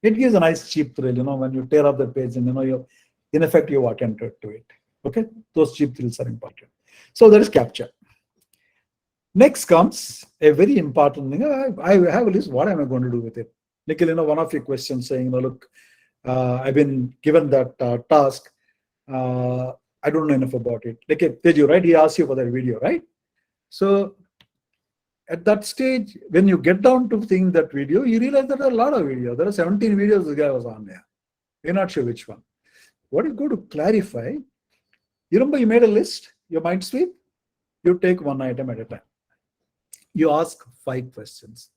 It gives a nice cheap thrill, when you tear up the page and you in effect you attended to it. Okay, those cheap thrills are important. So there is capture. Next comes a very important thing. I have a list. What am I going to do with it? Nikhil, one of your questions saying, look, I've been given that task. I don't know enough about it. Like Teju, right? He asked you for that video, right? So at that stage, when you get down to seeing that video, you realize that there are a lot of videos. There are 17 videos this guy was on there. You're not sure which one. What you go to clarify, you remember you made a list, your mind sweep, you take 1 item at a time. You ask 5 questions.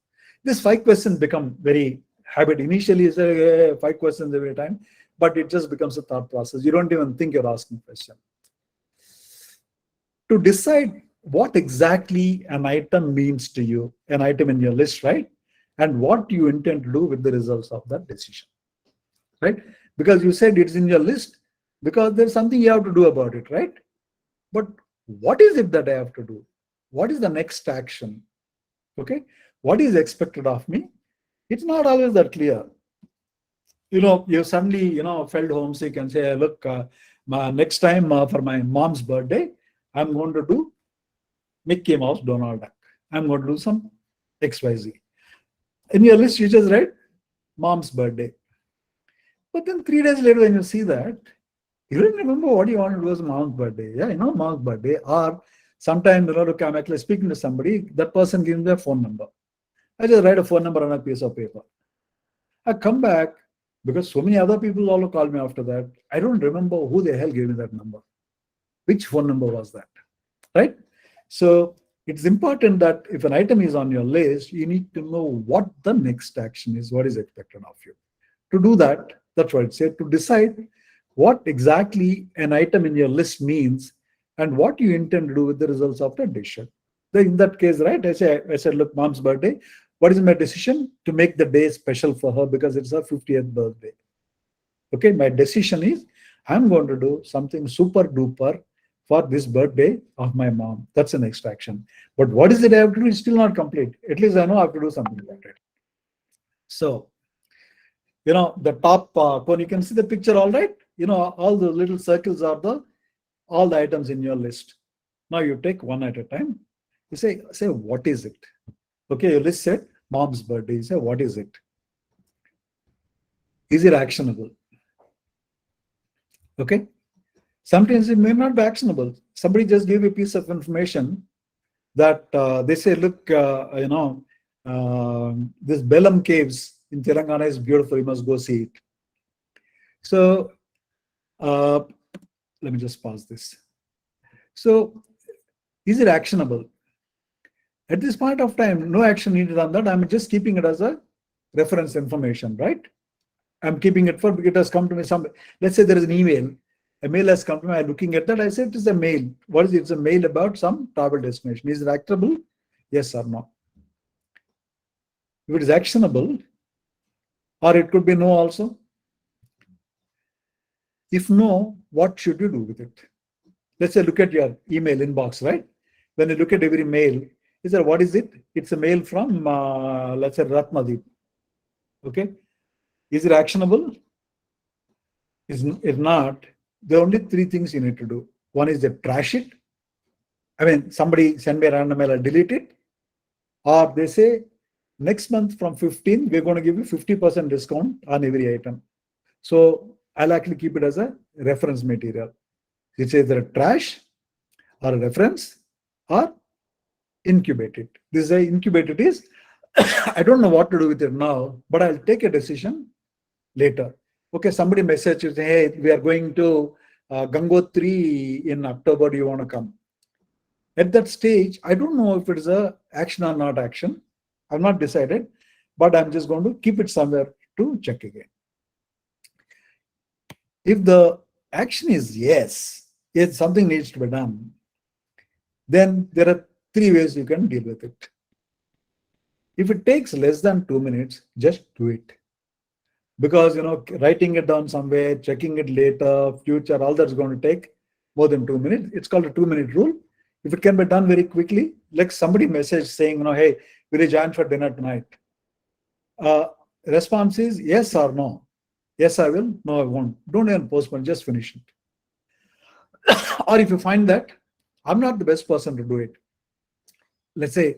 These 5 questions become very habit. Initially, you say 5 questions every time, but it just becomes a thought process. You don't even think you're asking a question. To decide what exactly an item means to you, an item in your list, right? And what you intend to do with the results of that decision, right? Because you said it's in your list because there's something you have to do about it, right? But what is it that I have to do? What is the next action? Okay, what is expected of me? It's not always that clear. You suddenly, felt homesick and say, look, next time for my mom's birthday, I'm going to do Mickey Mouse, Donald Duck. I'm going to do some XYZ. In your list, you just write mom's birthday. But then 3 days later, when you see that, you don't remember what you want to do as mom's birthday. Yeah, mom's birthday. Or sometimes, look, I'm actually speaking to somebody, that person gives me a phone number. I just write a phone number on a piece of paper. I come back, because so many other people also call me after that. I don't remember who the hell gave me that number. Which phone number was that, right? So it's important that if an item is on your list, you need to know what the next action is, what is expected of you. To do that, that's what it said, to decide what exactly an item in your list means and what you intend to do with the results of the decision. In that case, right, I said, look, mom's birthday. What is my decision? To make the day special for her because it's her 50th birthday. Okay, my decision is I'm going to do something super duper for this birthday of my mom. That's the next action. But what is it I have to do? It's still not complete. At least I know I have to do something about it. So, the top cone, you can see the picture, all right? All the little circles are all the items in your list. Now you take 1 at a time. You say, what is it? Okay, your list said mom's birthday. You say, what is it? Is it actionable? Okay. Sometimes it may not be actionable. Somebody just gave you a piece of information that they say, look, this Belem caves in Telangana is beautiful. You must go see it. So let me just pause this. So is it actionable? At this point of time, no action needed on that. I'm just keeping it as a reference information, right? I'm keeping it for, because it has come to me. Let's say there is an email A mail has come to me. I'm looking at that. I said, it is a mail. What is it? It's a mail about some travel destination. Is it actionable? Yes or no? If it is actionable, or it could be no also. If no, what should you do with it? Let's say look at your email inbox, right? When you look at every mail, is there, what is it? It's a mail from, let's say, Ratmadeep. Okay. Is it actionable? If not, there are only three things you need to do. One is to trash it. I mean, somebody send me a random mail, I'll delete it. Or they say, next month from 15, we're going to give you 50% discount on every item. So I'll actually keep it as a reference material. It's either a trash or a reference or incubate it. This is a incubated is, I don't know what to do with it now, but I'll take a decision later. Okay, somebody messages, hey, we are going to Gangotri in October, do you want to come? At that stage, I don't know if it is a action or not action. I've not decided, but I'm just going to keep it somewhere to check again. If the action is yes, something needs to be done, then there are three ways you can deal with it. If it takes less than 2 minutes, just do it. Because, writing it down somewhere, checking it later, future, all that's going to take more than 2 minutes. It's called a 2-minute rule. If it can be done very quickly, like somebody message saying, hey, will you join for dinner tonight? Response is yes or no. Yes, I will. No, I won't. Don't even postpone, just finish it. Or if you find that I'm not the best person to do it. Let's say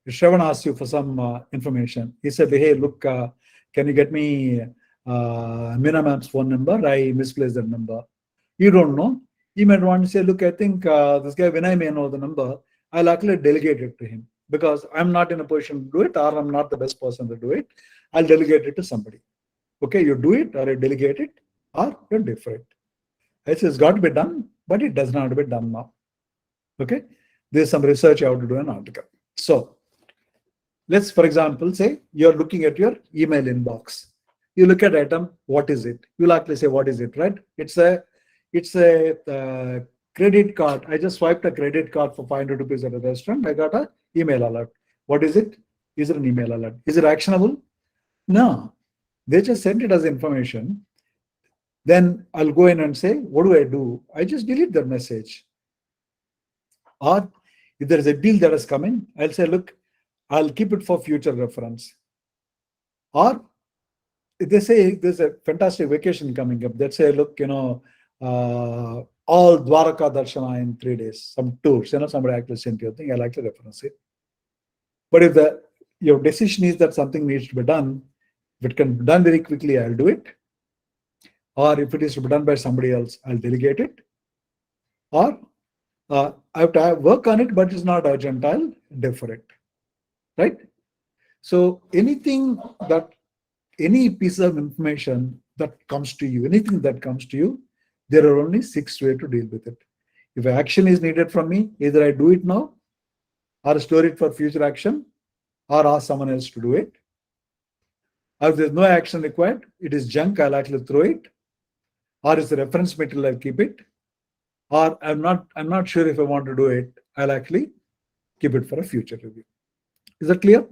Shravan asks you for some information. He said, hey, look, can you get me Meena ma'am's phone number? I misplaced that number. You don't know. You might want to say, look, I think this guy, when I may know the number, I'll actually delegate it to him because I'm not in a position to do it, or I'm not the best person to do it. I'll delegate it to somebody. Okay, you do it, or you delegate it, or you defer it. It's got to be done, but it does not be done now. Okay, there's some research you have to do an article. So let's, for example, say you're looking at your email inbox. You look at item, what is it? You'll actually say, what is it, right? It's a credit card. I just swiped a credit card for 500 rupees at a restaurant. I got an email alert. What is it? Is it an email alert? Is it actionable? No. They just sent it as information. Then I'll go in and say, what do I do? I just delete the message. Or if there is a deal that has come in, I'll say, look, I'll keep it for future reference. Or if they say there's a fantastic vacation coming up, they'd say, look, all Dwaraka Darshana in 3 days, some tours, somebody actually sent you a thing, I'll actually reference it. But if your decision is that something needs to be done, if it can be done very quickly, I'll do it. Or if it is to be done by somebody else, I'll delegate it. Or I have to work on it, but it's not urgent, I'll defer it. Right? So any piece of information that comes to you, anything that comes to you, there are only 6 ways to deal with it. If action is needed from me, either I do it now, or store it for future action, or ask someone else to do it. Or if there's no action required, it is junk, I'll actually throw it. Or it's a reference material, I'll keep it. Or I'm not sure if I want to do it, I'll actually keep it for a future review. Is that clear?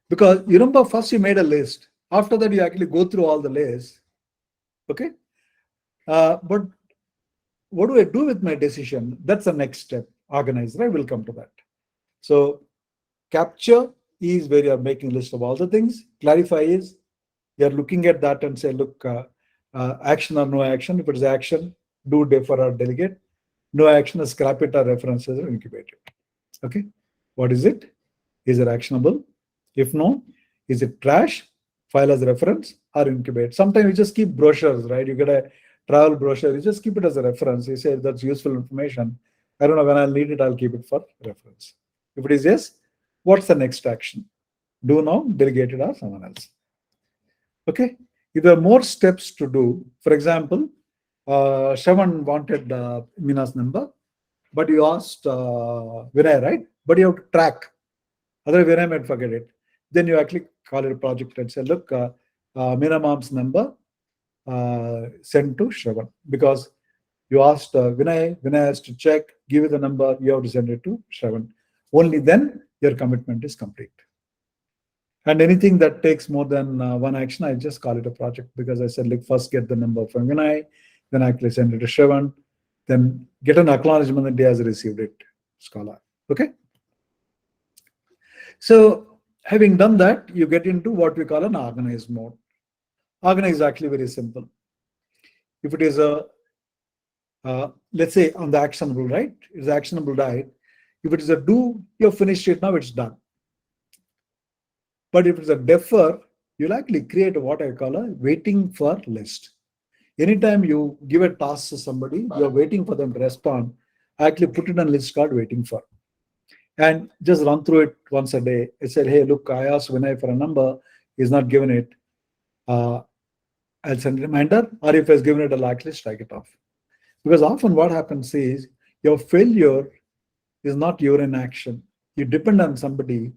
Because you remember, first you made a list. After that, you actually go through all the lists. Okay. But what do I do with my decision? That's the next step. Organize, right? We'll come to that. So capture is where you're making a list of all the things. Clarify is you're looking at that and say, look, action or no action. If it's action, do, defer, or delegate. No action, scrap it, or references, or incubate it. Okay. What is it? Is it actionable? If no, is it trash? File as a reference or incubate. Sometimes you just keep brochures, right? You get a travel brochure, you just keep it as a reference. You say that's useful information. I don't know when I'll need it, I'll keep it for reference. If it is yes, what's the next action? Do now, delegate it, or someone else. Okay. If there are more steps to do, for example, Shravan wanted Meena's number, but you asked Vinay, right? But you have to track. Otherwise, Vinay might forget it. Then you actually call it a project and say, look, Meena mom's number, send to Shravan, because you asked Vinay has to check, give you the number, you have to send it to Shravan. Only then your commitment is complete. And anything that takes more than one action, I just call it a project, because I said, like, first get the number from Vinay, then I send it to Shravan, then get an acknowledgement that he has received it, Scala. Okay. So having done that, you get into what we call an organized mode. Organize is actually very simple. If it is a, let's say on the actionable, right? It's actionable diet. If it is a do, you've finished it, now it's done. But if it's a defer, you'll actually create what I call a waiting for list. Anytime you give a task to somebody, you're waiting for them to respond, actually put it on a list called waiting for. And just run through it once a day. I said, hey, look, I asked Vinay for a number, he's not given it. I'll send a reminder, or if he's given it a like list, strike it off. Because often what happens is your failure is not your inaction. You depend on somebody,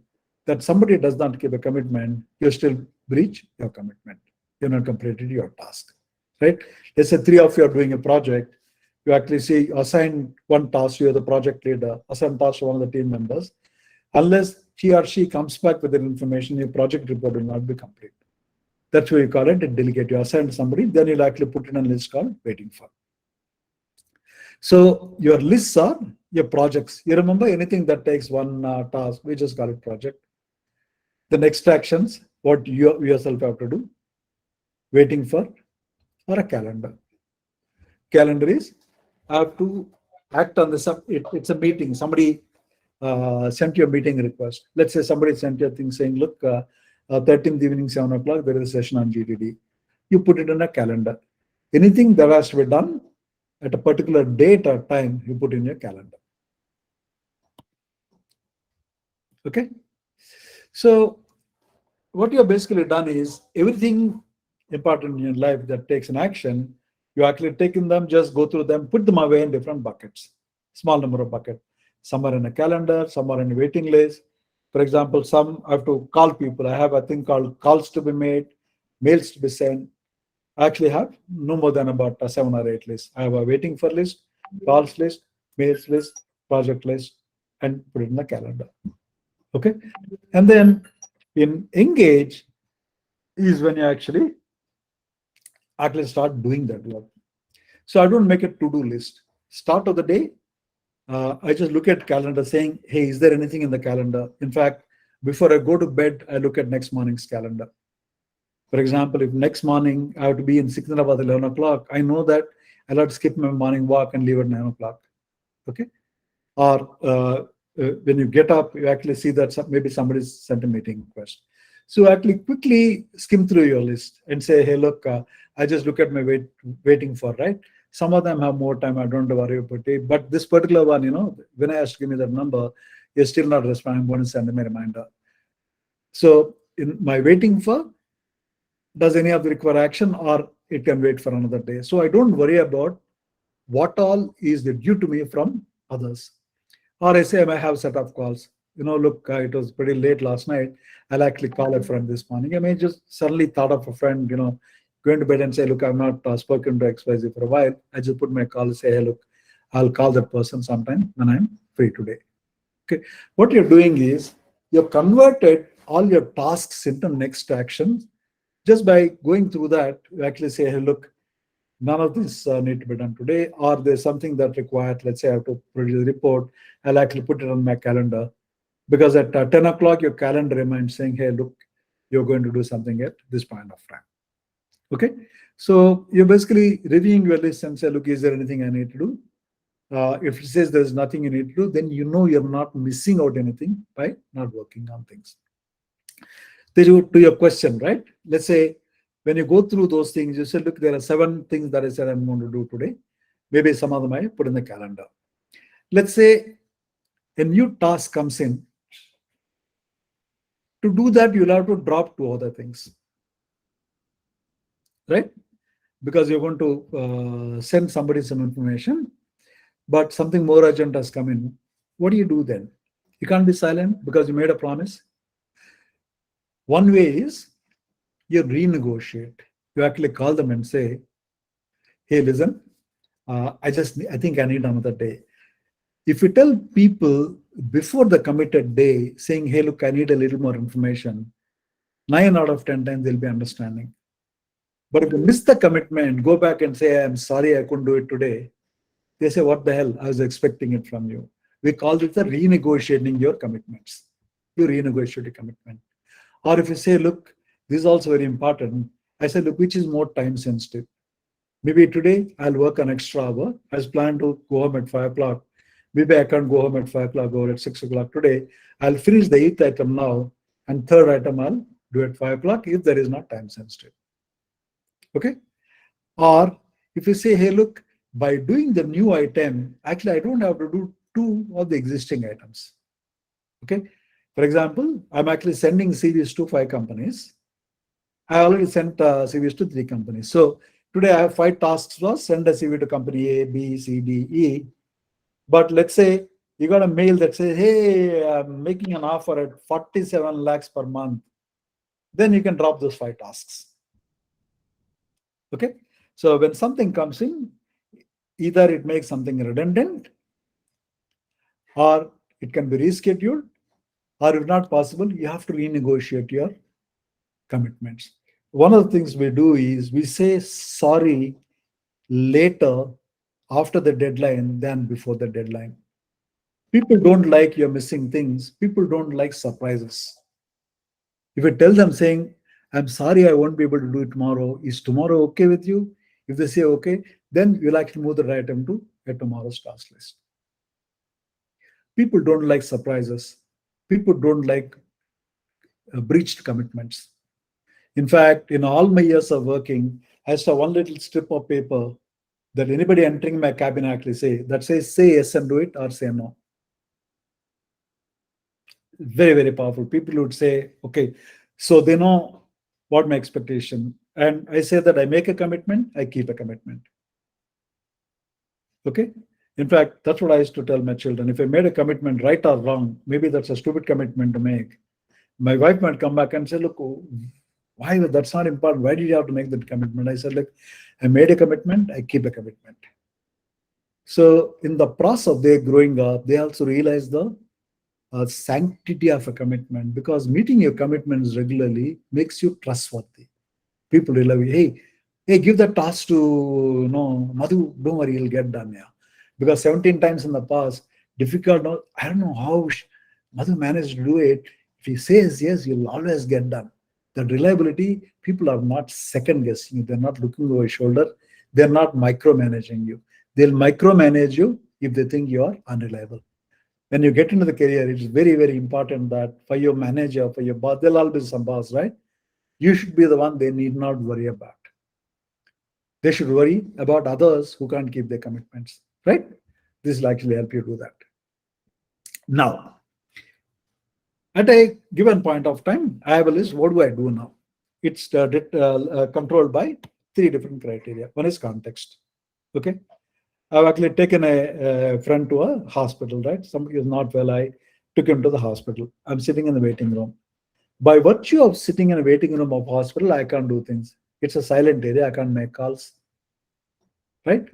that somebody does not keep a commitment, you still breach your commitment. You're not completed your task, right? Let's say 3 of you are doing a project. You actually see, assign one task, you're the project leader, assign task to one of the team members. Unless he or she comes back with the information, your project report will not be complete. That's why you call it a delegate. You assign to somebody, then you'll actually put it on a list called waiting for. So your lists are your projects. You remember anything that takes one task, we just call it project. The next actions, what you yourself have to do, waiting for, or a calendar. Calendar is, I have to act on this. It's a meeting. Somebody sent you a meeting request. Let's say somebody sent you a thing saying, look, 13th evening, 7 o'clock, there is a session on GTD. You put it in a calendar. Anything that has to be done at a particular date or time, you put in your calendar. Okay. So what you have basically done is everything important in your life that takes an action, you actually taken them, just go through them, put them away in different buckets, small number of buckets. Some are in a calendar, some are in a waiting list. For example, some I have to call people. I have a thing called calls to be made, mails to be sent. I actually have no more than about 7 or 8 lists. I have a waiting for list, calls list, mails list, project list, and put it in the calendar. Okay. And then in engage is when you actually start doing that work. So I don't make a to-do list. Start of the day, I just look at calendar saying, hey, is there anything in the calendar? In fact, before I go to bed, I look at next morning's calendar. For example, if next morning I have to be in Secunderabad at 11 o'clock, I know that I'll have to skip my morning walk and leave at 9 o'clock. Okay. Or when you get up, you actually see that maybe somebody's sent a meeting request. So actually quickly skim through your list and say, hey, look, I just look at my waiting for, right? Some of them have more time, I don't worry about it. But this particular one, when I asked to give me that number, you're still not responding, I'm going to send them a reminder. So in my waiting for, does any of the require action, or it can wait for another day? So I don't worry about what all is due to me from others. Or I say I may have set of calls. Look, it was pretty late last night. I'll actually call a friend this morning. I may just suddenly thought of a friend, going to bed and say, look, I've not spoken to XYZ for a while. I just put my call and say, hey, look, I'll call that person sometime when I'm free today. Okay. What you're doing is you've converted all your tasks into next actions. Just by going through that, you actually say, hey, look, none of this need to be done today, or there's something that required, let's say I have to produce a report, I'll actually put it on my calendar. Because at 10 o'clock, your calendar reminds saying, hey, look, you're going to do something at this point of time. Okay. So you're basically reviewing your list and say, look, is there anything I need to do? If it says there's nothing you need to do, then you're not missing out anything by not working on things. To your question, right? Let's say when you go through those things, you say, look, there are 7 things that I said I'm going to do today. Maybe some of them I put in the calendar. Let's say a new task comes in. To do that, you'll have to drop 2 other things, right? Because you're going to send somebody some information, but something more urgent has come in. What do you do then? You can't be silent because you made a promise. One way is you renegotiate. You actually call them and say, hey, listen, I think I need another day. If you tell people before the committed day, saying, hey, look, I need a little more information, 9 out of 10 times they'll be understanding. But if you miss the commitment, go back and say, I'm sorry, I couldn't do it today. They say, what the hell? I was expecting it from you. We call it the renegotiating your commitments. You renegotiate a commitment. Or if you say, look, this is also very important. I say, look, which is more time sensitive? Maybe today I'll work an extra hour. I was planned to go home at 5 o'clock. Maybe I can't go home at 5 o'clock or at 6 o'clock today. I'll finish the 8th item now, and 3rd item I'll do at 5 o'clock if there is not time sensitive. Okay? Or if you say, hey, look, by doing the new item, actually, I don't have to do 2 of the existing items. Okay? For example, I'm actually sending CVs to 5 companies. I already sent CVs to 3 companies. So today I have 5 tasks was send a CV to company A, B, C, D, E. But let's say you got a mail that says, hey, I'm making an offer at 47 lakhs per month. Then you can drop those 5 tasks. Okay? So when something comes in, either it makes something redundant, or it can be rescheduled, or if not possible, you have to renegotiate your commitments. One of the things we do is we say sorry later after the deadline than before the deadline. People don't like you're missing things. People don't like surprises. If you tell them saying, I'm sorry, I won't be able to do it tomorrow, is tomorrow okay with you? If they say okay, then you'll actually move the item to a tomorrow's task list. People don't like surprises. People don't like breached commitments. In fact, in all my years of working, I saw one little strip of paper that anybody entering my cabin actually says say yes and do it, or say no. Very, very powerful. People would say, okay, so they know what my expectation. And I say that I make a commitment, I keep a commitment. Okay? In fact, that's what I used to tell my children. If I made a commitment, right or wrong, maybe that's a stupid commitment to make. My wife might come back and say, look, why? That's not important. Why did you have to make that commitment? I said, look, I made a commitment, I keep a commitment. So in the process of their growing up, they also realize the sanctity of a commitment, because meeting your commitments regularly makes you trustworthy. People realize, hey, give that task to Madhu, don't worry, he'll get done. Yeah. Because 17 times in the past, difficult, I don't know how Madhu managed to do it. If he says yes, you'll always get done. That reliability, people are not second guessing you. They're not looking over your shoulder. They're not micromanaging you. They'll micromanage you if they think you are unreliable. When you get into the career, it's very, very important that for your manager, for your boss, there'll always be some boss, right? You should be the one they need not worry about. They should worry about others who can't keep their commitments, right? This will actually help you do that. Now, at a given point of time, I have a list. What do I do now? It's controlled by 3 different criteria. One is context. Okay. I've actually taken a friend to a hospital, right? Somebody is not well. I took him to the hospital. I'm sitting in the waiting room. By virtue of sitting in a waiting room of hospital, I can't do things. It's a silent area. I can't make calls, right?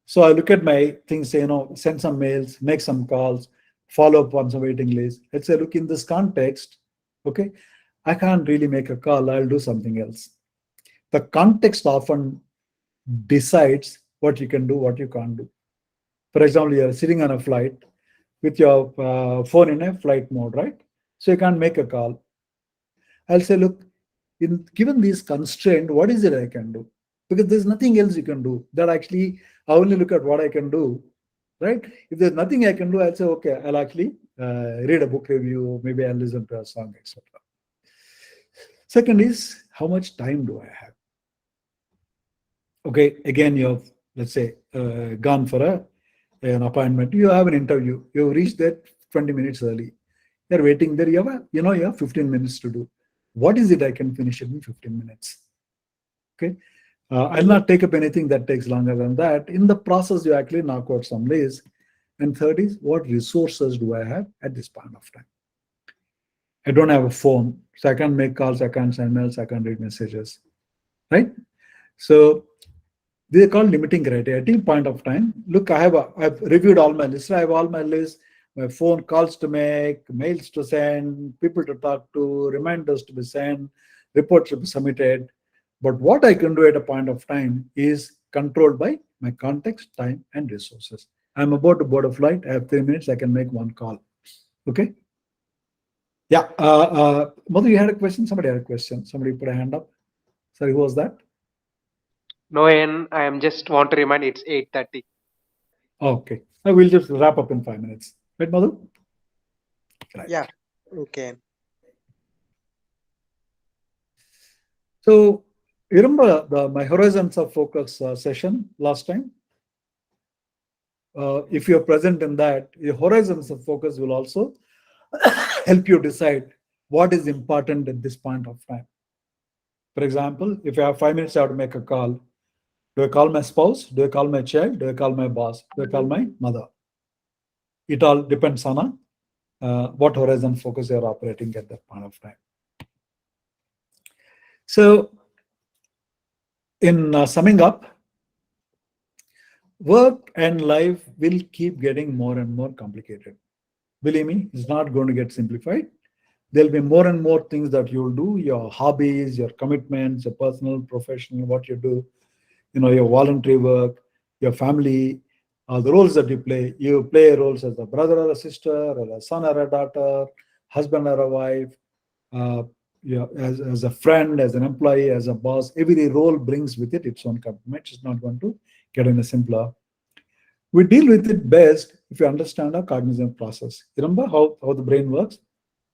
So I look at my things, say, send some mails, make some calls, follow up on some waiting list. Let's say, look, in this context, okay, I can't really make a call. I'll do something else. The context often decides what you can do, what you can't do. For example, you're sitting on a flight with your phone in a flight mode, right? So you can't make a call. I'll say, look, given these constraints, what is it I can do? Because there's nothing else you can do. That actually, I only look at what I can do, right? If there's nothing I can do, I'll say, okay, I'll actually read a book review, maybe I'll listen to a song, etc. Second is, how much time do I have? Okay, again, you've, let's say, gone for an appointment. You have an interview. You reached there 20 minutes early. You're waiting there. You have 15 minutes to do. What is it I can finish it in 15 minutes? Okay. I'll not take up anything that takes longer than that. In the process, you actually knock out some lists. And third is, what resources do I have at this point of time? I don't have a phone, so I can't make calls, I can't send mails, I can't read messages, right? So these are called limiting criteria. At any point of time, look, I've reviewed all my lists. I have all my lists, my phone calls to make, mails to send, people to talk to, reminders to be sent, reports to be submitted. But what I can do at a point of time is controlled by my context, time, and resources. I'm about to board a flight. I have 3 minutes. I can make one call. Okay. Yeah. Madhu, you had a question? Somebody had a question. Somebody put a hand up. Sorry, who was that? No, and I am just want to remind it's 8:30. Okay. I will just wrap up in 5 minutes. Right, Madhu? Right. Yeah. Okay. So you remember my horizons of focus session last time? If you're present in that, your horizons of focus will also help you decide what is important at this point of time. For example, if I have 5 minutes, I have to make a call. Do I call my spouse? Do I call my child? Do I call my boss? Do I call my mother? It all depends on what horizon focus you're operating at that point of time. So in summing up, work and life will keep getting more and more complicated. Believe me, it's not going to get simplified. There'll be more and more things that you'll do, your hobbies, your commitments, your personal, professional, what you do, your voluntary work, your family, the roles that you play. You play roles as a brother or a sister, or a son or a daughter, husband or a wife, as a friend, as an employee, as a boss. Every role brings with it its own commitments. It's not going to get any simpler. We deal with it best if you understand our cognitive process. Remember how the brain works?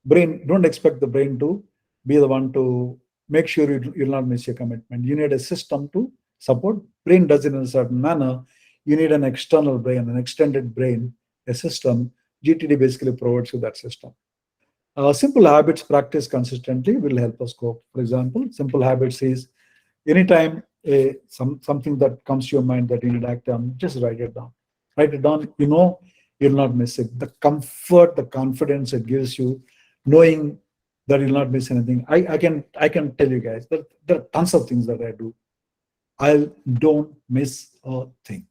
Don't expect the brain to be the one to make sure you'll not miss your commitment. You need a system to support. Brain does it in a certain manner. You need an external brain, an extended brain, a system. GTD basically provides you that system. Simple habits practiced consistently will help us cope. For example, simple habits is anytime something that comes to your mind that you need to act on, just write it down. Write it down. You'll not miss it. The comfort, the confidence it gives you, knowing that you'll not miss anything. I can tell you guys that there are tons of things that I do. I don't miss a thing.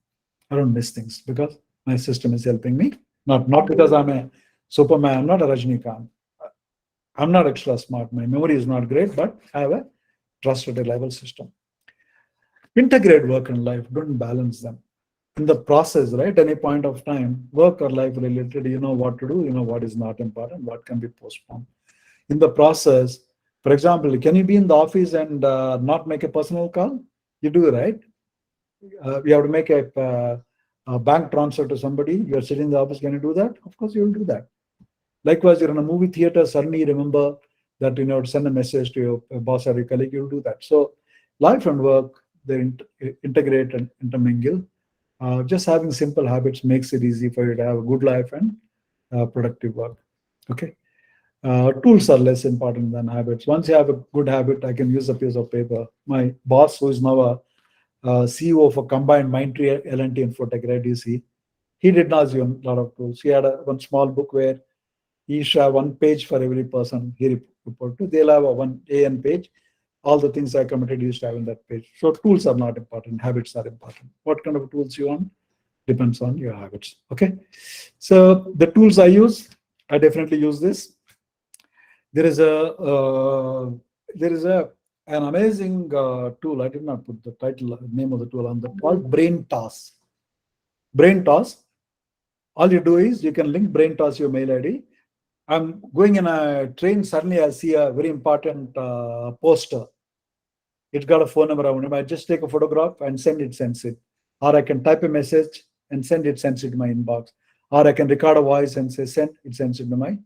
I don't miss things because my system is helping me. Not because I'm a Superman. I'm not a Rajnikant. I'm not extra smart. My memory is not great, but I have a trusted, reliable system. Integrate work and life. Don't balance them. In the process, right? Any point of time, work or life related, you know what to do, you know what is not important, what can be postponed. In the process, for example, can you be in the office and not make a personal call? You do, right? You have to make a bank transfer to somebody. You're sitting in the office. Can you do that? Of course, you will do that. Likewise, you're in a movie theater. Suddenly, you remember that to send a message to your boss or your colleague. You'll do that. So, life and work they integrate and intermingle. Just having simple habits makes it easy for you to have a good life and productive work. Okay. Tools are less important than habits. Once you have a good habit, I can use a piece of paper. My boss, who is now a CEO of a combined Mindtree, L&T, and Infotech, right? You see, he did not use a lot of tools. He had one small book where he should have one page for every person he reported to. They'll have a one AN page. All the things I committed used to have in that page. So tools are not important. Habits are important. What kind of tools you want depends on your habits. Okay. So the tools I use, I definitely use this. There is an amazing tool. I did not put the name of the tool on the called Brain Toss. Brain Toss. All you do is you can link Brain Toss your mail ID. I'm going in a train. Suddenly, I see a very important poster. It's got a phone number around it. I just take a photograph and sends it. Or I can type a message and sends it to my inbox. Or I can record a voice and say send, it sends it to my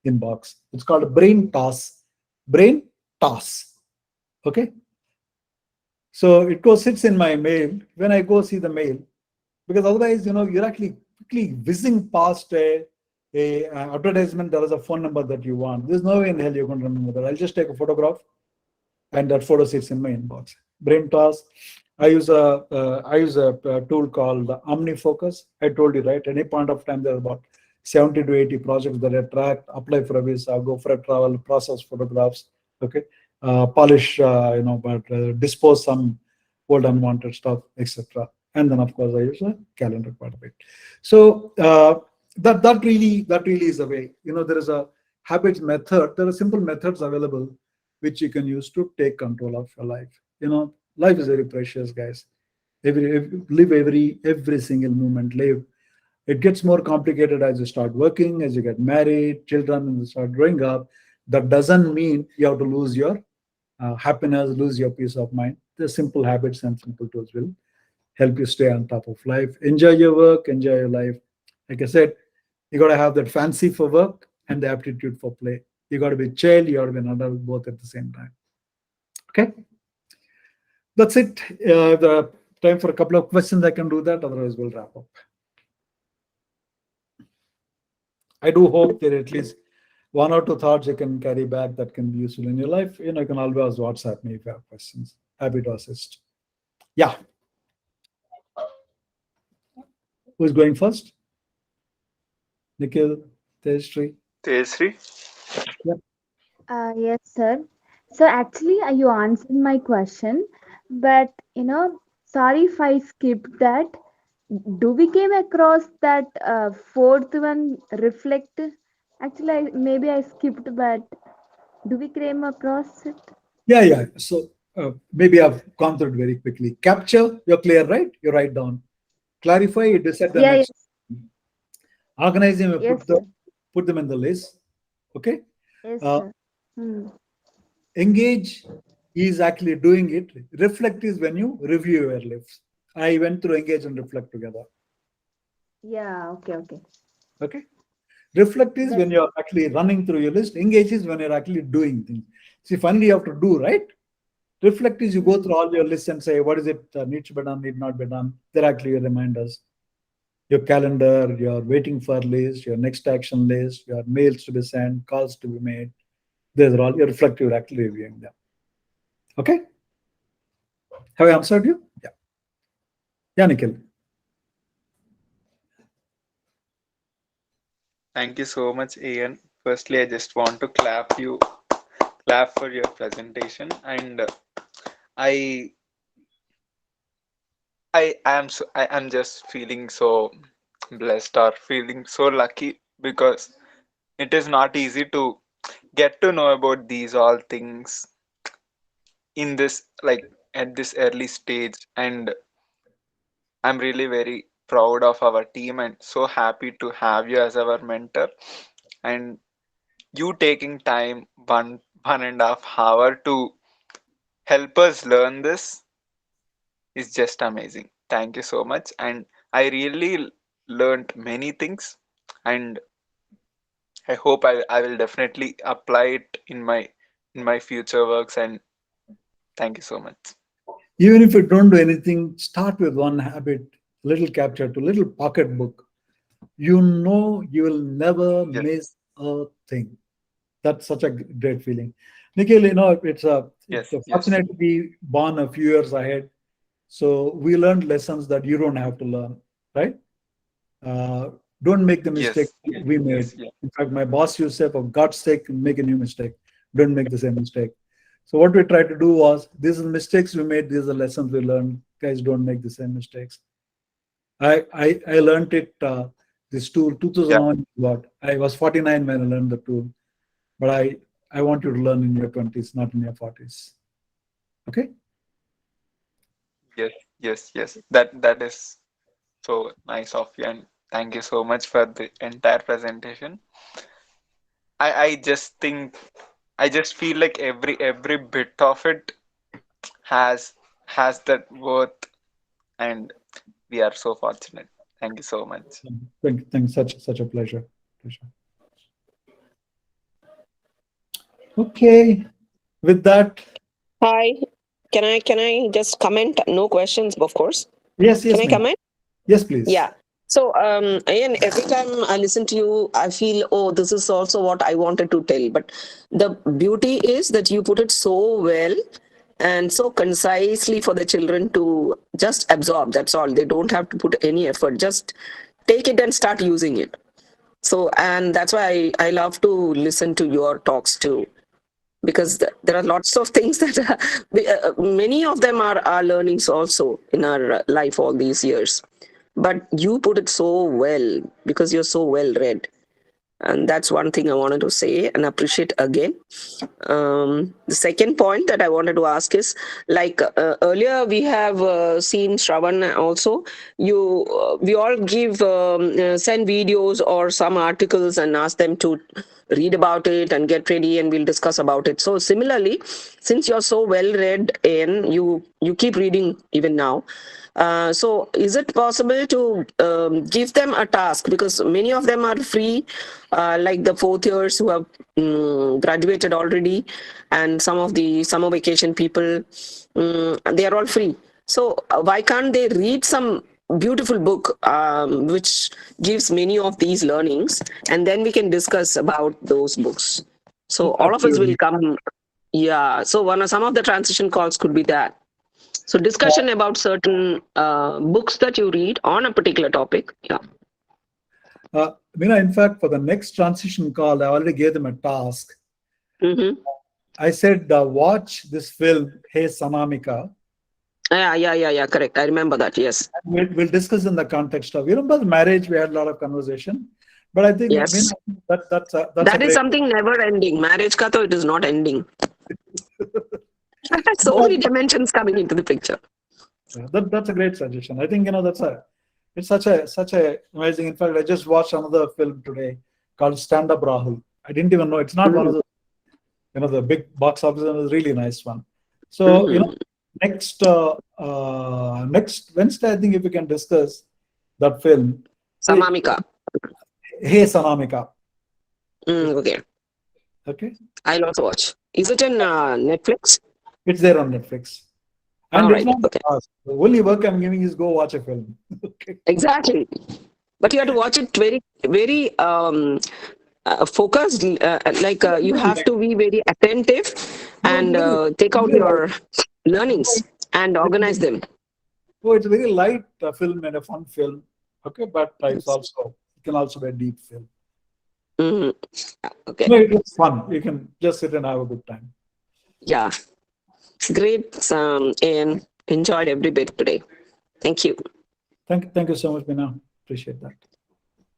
inbox. It's called a Brain Toss. Brain Toss. Okay. So it sits in my mail when I go see the mail, because otherwise, you're actually quickly whizzing past a advertisement. There is a phone number that you want. There's no way in hell you're going to remember that. I'll just take a photograph, and that photo sits in my inbox. Brain Toss. I use a tool called OmniFocus. I told you, right? At any point of time, there are about 70 to 80 projects that I track, apply for a visa, go for a travel, process photographs. Okay. Polish, dispose some old unwanted stuff, etc. And then of course I use a calendar part of it. So that really is the way. There is a habits method. There are simple methods available which you can use to take control of your life. Life is very precious, guys. Live every single moment. Live. It gets more complicated as you start working, as you get married, children, and you start growing up. That doesn't mean you have to lose your happiness, lose your peace of mind. The simple habits and simple tools will help you stay on top of life. Enjoy your work, enjoy your life. Like I said, you got to have that fancy for work and the aptitude for play. You got to be a child, you got to be an adult, both at the same time. Okay, that's it. The time for a couple of questions. I can do that. Otherwise, we'll wrap up. I do hope there are at least one or two thoughts you can carry back that can be useful in your life. You can always WhatsApp me if you have questions. Happy to assist. Yeah. Who's going first? Nikhil, Tejasri. Tejasri? Yes, sir. So actually, you answered my question, but sorry if I skipped that. Do we came across that fourth one, reflect? Actually, maybe I skipped, but do we came across it? Yeah. So maybe I've gone through it very quickly. Capture, you're clear, right? You write down. Clarify, you decide the Yeah, next. Organize them, yes, put them in the list. Okay. yes, Uh, sir. Hmm. Engage is actually doing it. Reflect is when you review your lives. I went through engage and reflect together. Yeah, okay. Okay. Reflect is Yes. when you're actually running through your list. Engage is when you're actually doing things. See, finally you have to do, right? Reflect is you go through all your lists and say, what is it needs to be done, need not be done. They're actually your reminders. Your calendar, your waiting for list, your next action list, your mails to be sent, calls to be made. These are all your reflective, actually reviewing them. Okay? Have I answered you? Yeah. Yeah, Nikhil. Thank you so much, Ian. Firstly, I just want to clap for your presentation, and I I am just feeling so blessed or feeling so lucky because it is not easy to get to know about these all things in this, like, at this early stage. And I'm really very proud of our team and so happy to have you as our mentor, and you taking time, one and a half hour to help us learn this is just amazing. Thank you so much. And I really learned many things, and I hope I will definitely apply it in my future works. And thank you so much. Even if you don't do anything, start with one habit, little capture to little pocket book. You will never Yes. miss a thing. That's such a great feeling. Nikhil, it's Yes. fortunate to be born a few years ahead. So we learned lessons that you don't have to learn, right? Uh, don't make the mistake we made. Yeah. In fact, my boss used to say, for God's sake, make a new mistake. Don't make the same mistake. So what we tried to do was, these are the mistakes we made. These are the lessons we learned. Guys, don't make the same mistakes. I learned it, this tool, 2001. What I was 49 when I learned the tool, but I want you to learn in your 20s, not in your 40s. Okay. Yes. That is so nice of you, and thank you so much for the entire presentation. I just think, I just feel like every bit of it has that worth, and we are so fortunate. Thank you so much. Thanks. Such a pleasure. Okay. With that. Hi. Can I just comment? No questions, of course. Yes. Can I Ma'am. comment? Yes, please. Yeah. So, Ian, every time I listen to you, I feel, oh, this is also what I wanted to tell. But the beauty is that you put it so well and so concisely for the children to just absorb. That's all. They don't have to put any effort. Just take it and start using it. So, and that's why I love to listen to your talks too. because there are lots of things that many of them are our learnings also in our life all these years. But you put it so well because you're so well read. And that's one thing I wanted to say and appreciate again. The second point that I wanted to ask is, like earlier we have seen Shravan also. We all give send videos or some articles and ask them to read about it and get ready, and we'll discuss about it. So similarly, since you're so well read and you keep reading even now. So is it possible to give them a task, because many of them are free, like the fourth years who have graduated already, and some of the summer vacation people, they are all free. So why can't they read some beautiful book which gives many of these learnings, and then we can discuss about those books. So all of us will come. Yeah, so some of the transition calls could be that. So discussion about certain books that you read on a particular topic. Yeah. Meena, in fact, for the next transition call, I already gave them a task. Mm-hmm. I said, watch this film, Hey Sanamika. Yeah. Correct. I remember that. Yes. We'll discuss in the context of, about marriage. We had a lot of conversation, but I think Yes. that's is something never ending. Marriage ka to it is not ending. So many dimensions coming into the picture. That's a great suggestion. I think it's such a amazing. In fact, I just watched another film today called Stand Up Rahul. I didn't even know it's not one of the the big box office. It was a really nice one. So next Wednesday, I think if we can discuss that film. Samamika. Hey Sanamika. Okay. Okay. I'll also watch. Is it in Netflix? It's there on Netflix. And Right. Okay. The only work I'm giving is go watch a film. Okay. Exactly. But you have to watch it very, very focused. You have to be very attentive and take out your learnings and organize them. Oh, it's a very light film and a fun film. Okay, but it can also be a deep film. Okay. No, it's fun. You can just sit and have a good time. Yeah. Great. And enjoyed every bit today. Thank you. Thank you so much, Meena. Appreciate that.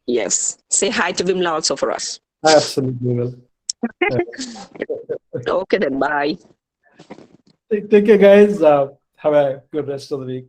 Yes. Say hi to Vimla also for us. I absolutely will. Okay then. Bye. Take care, guys. Have a good rest of the week.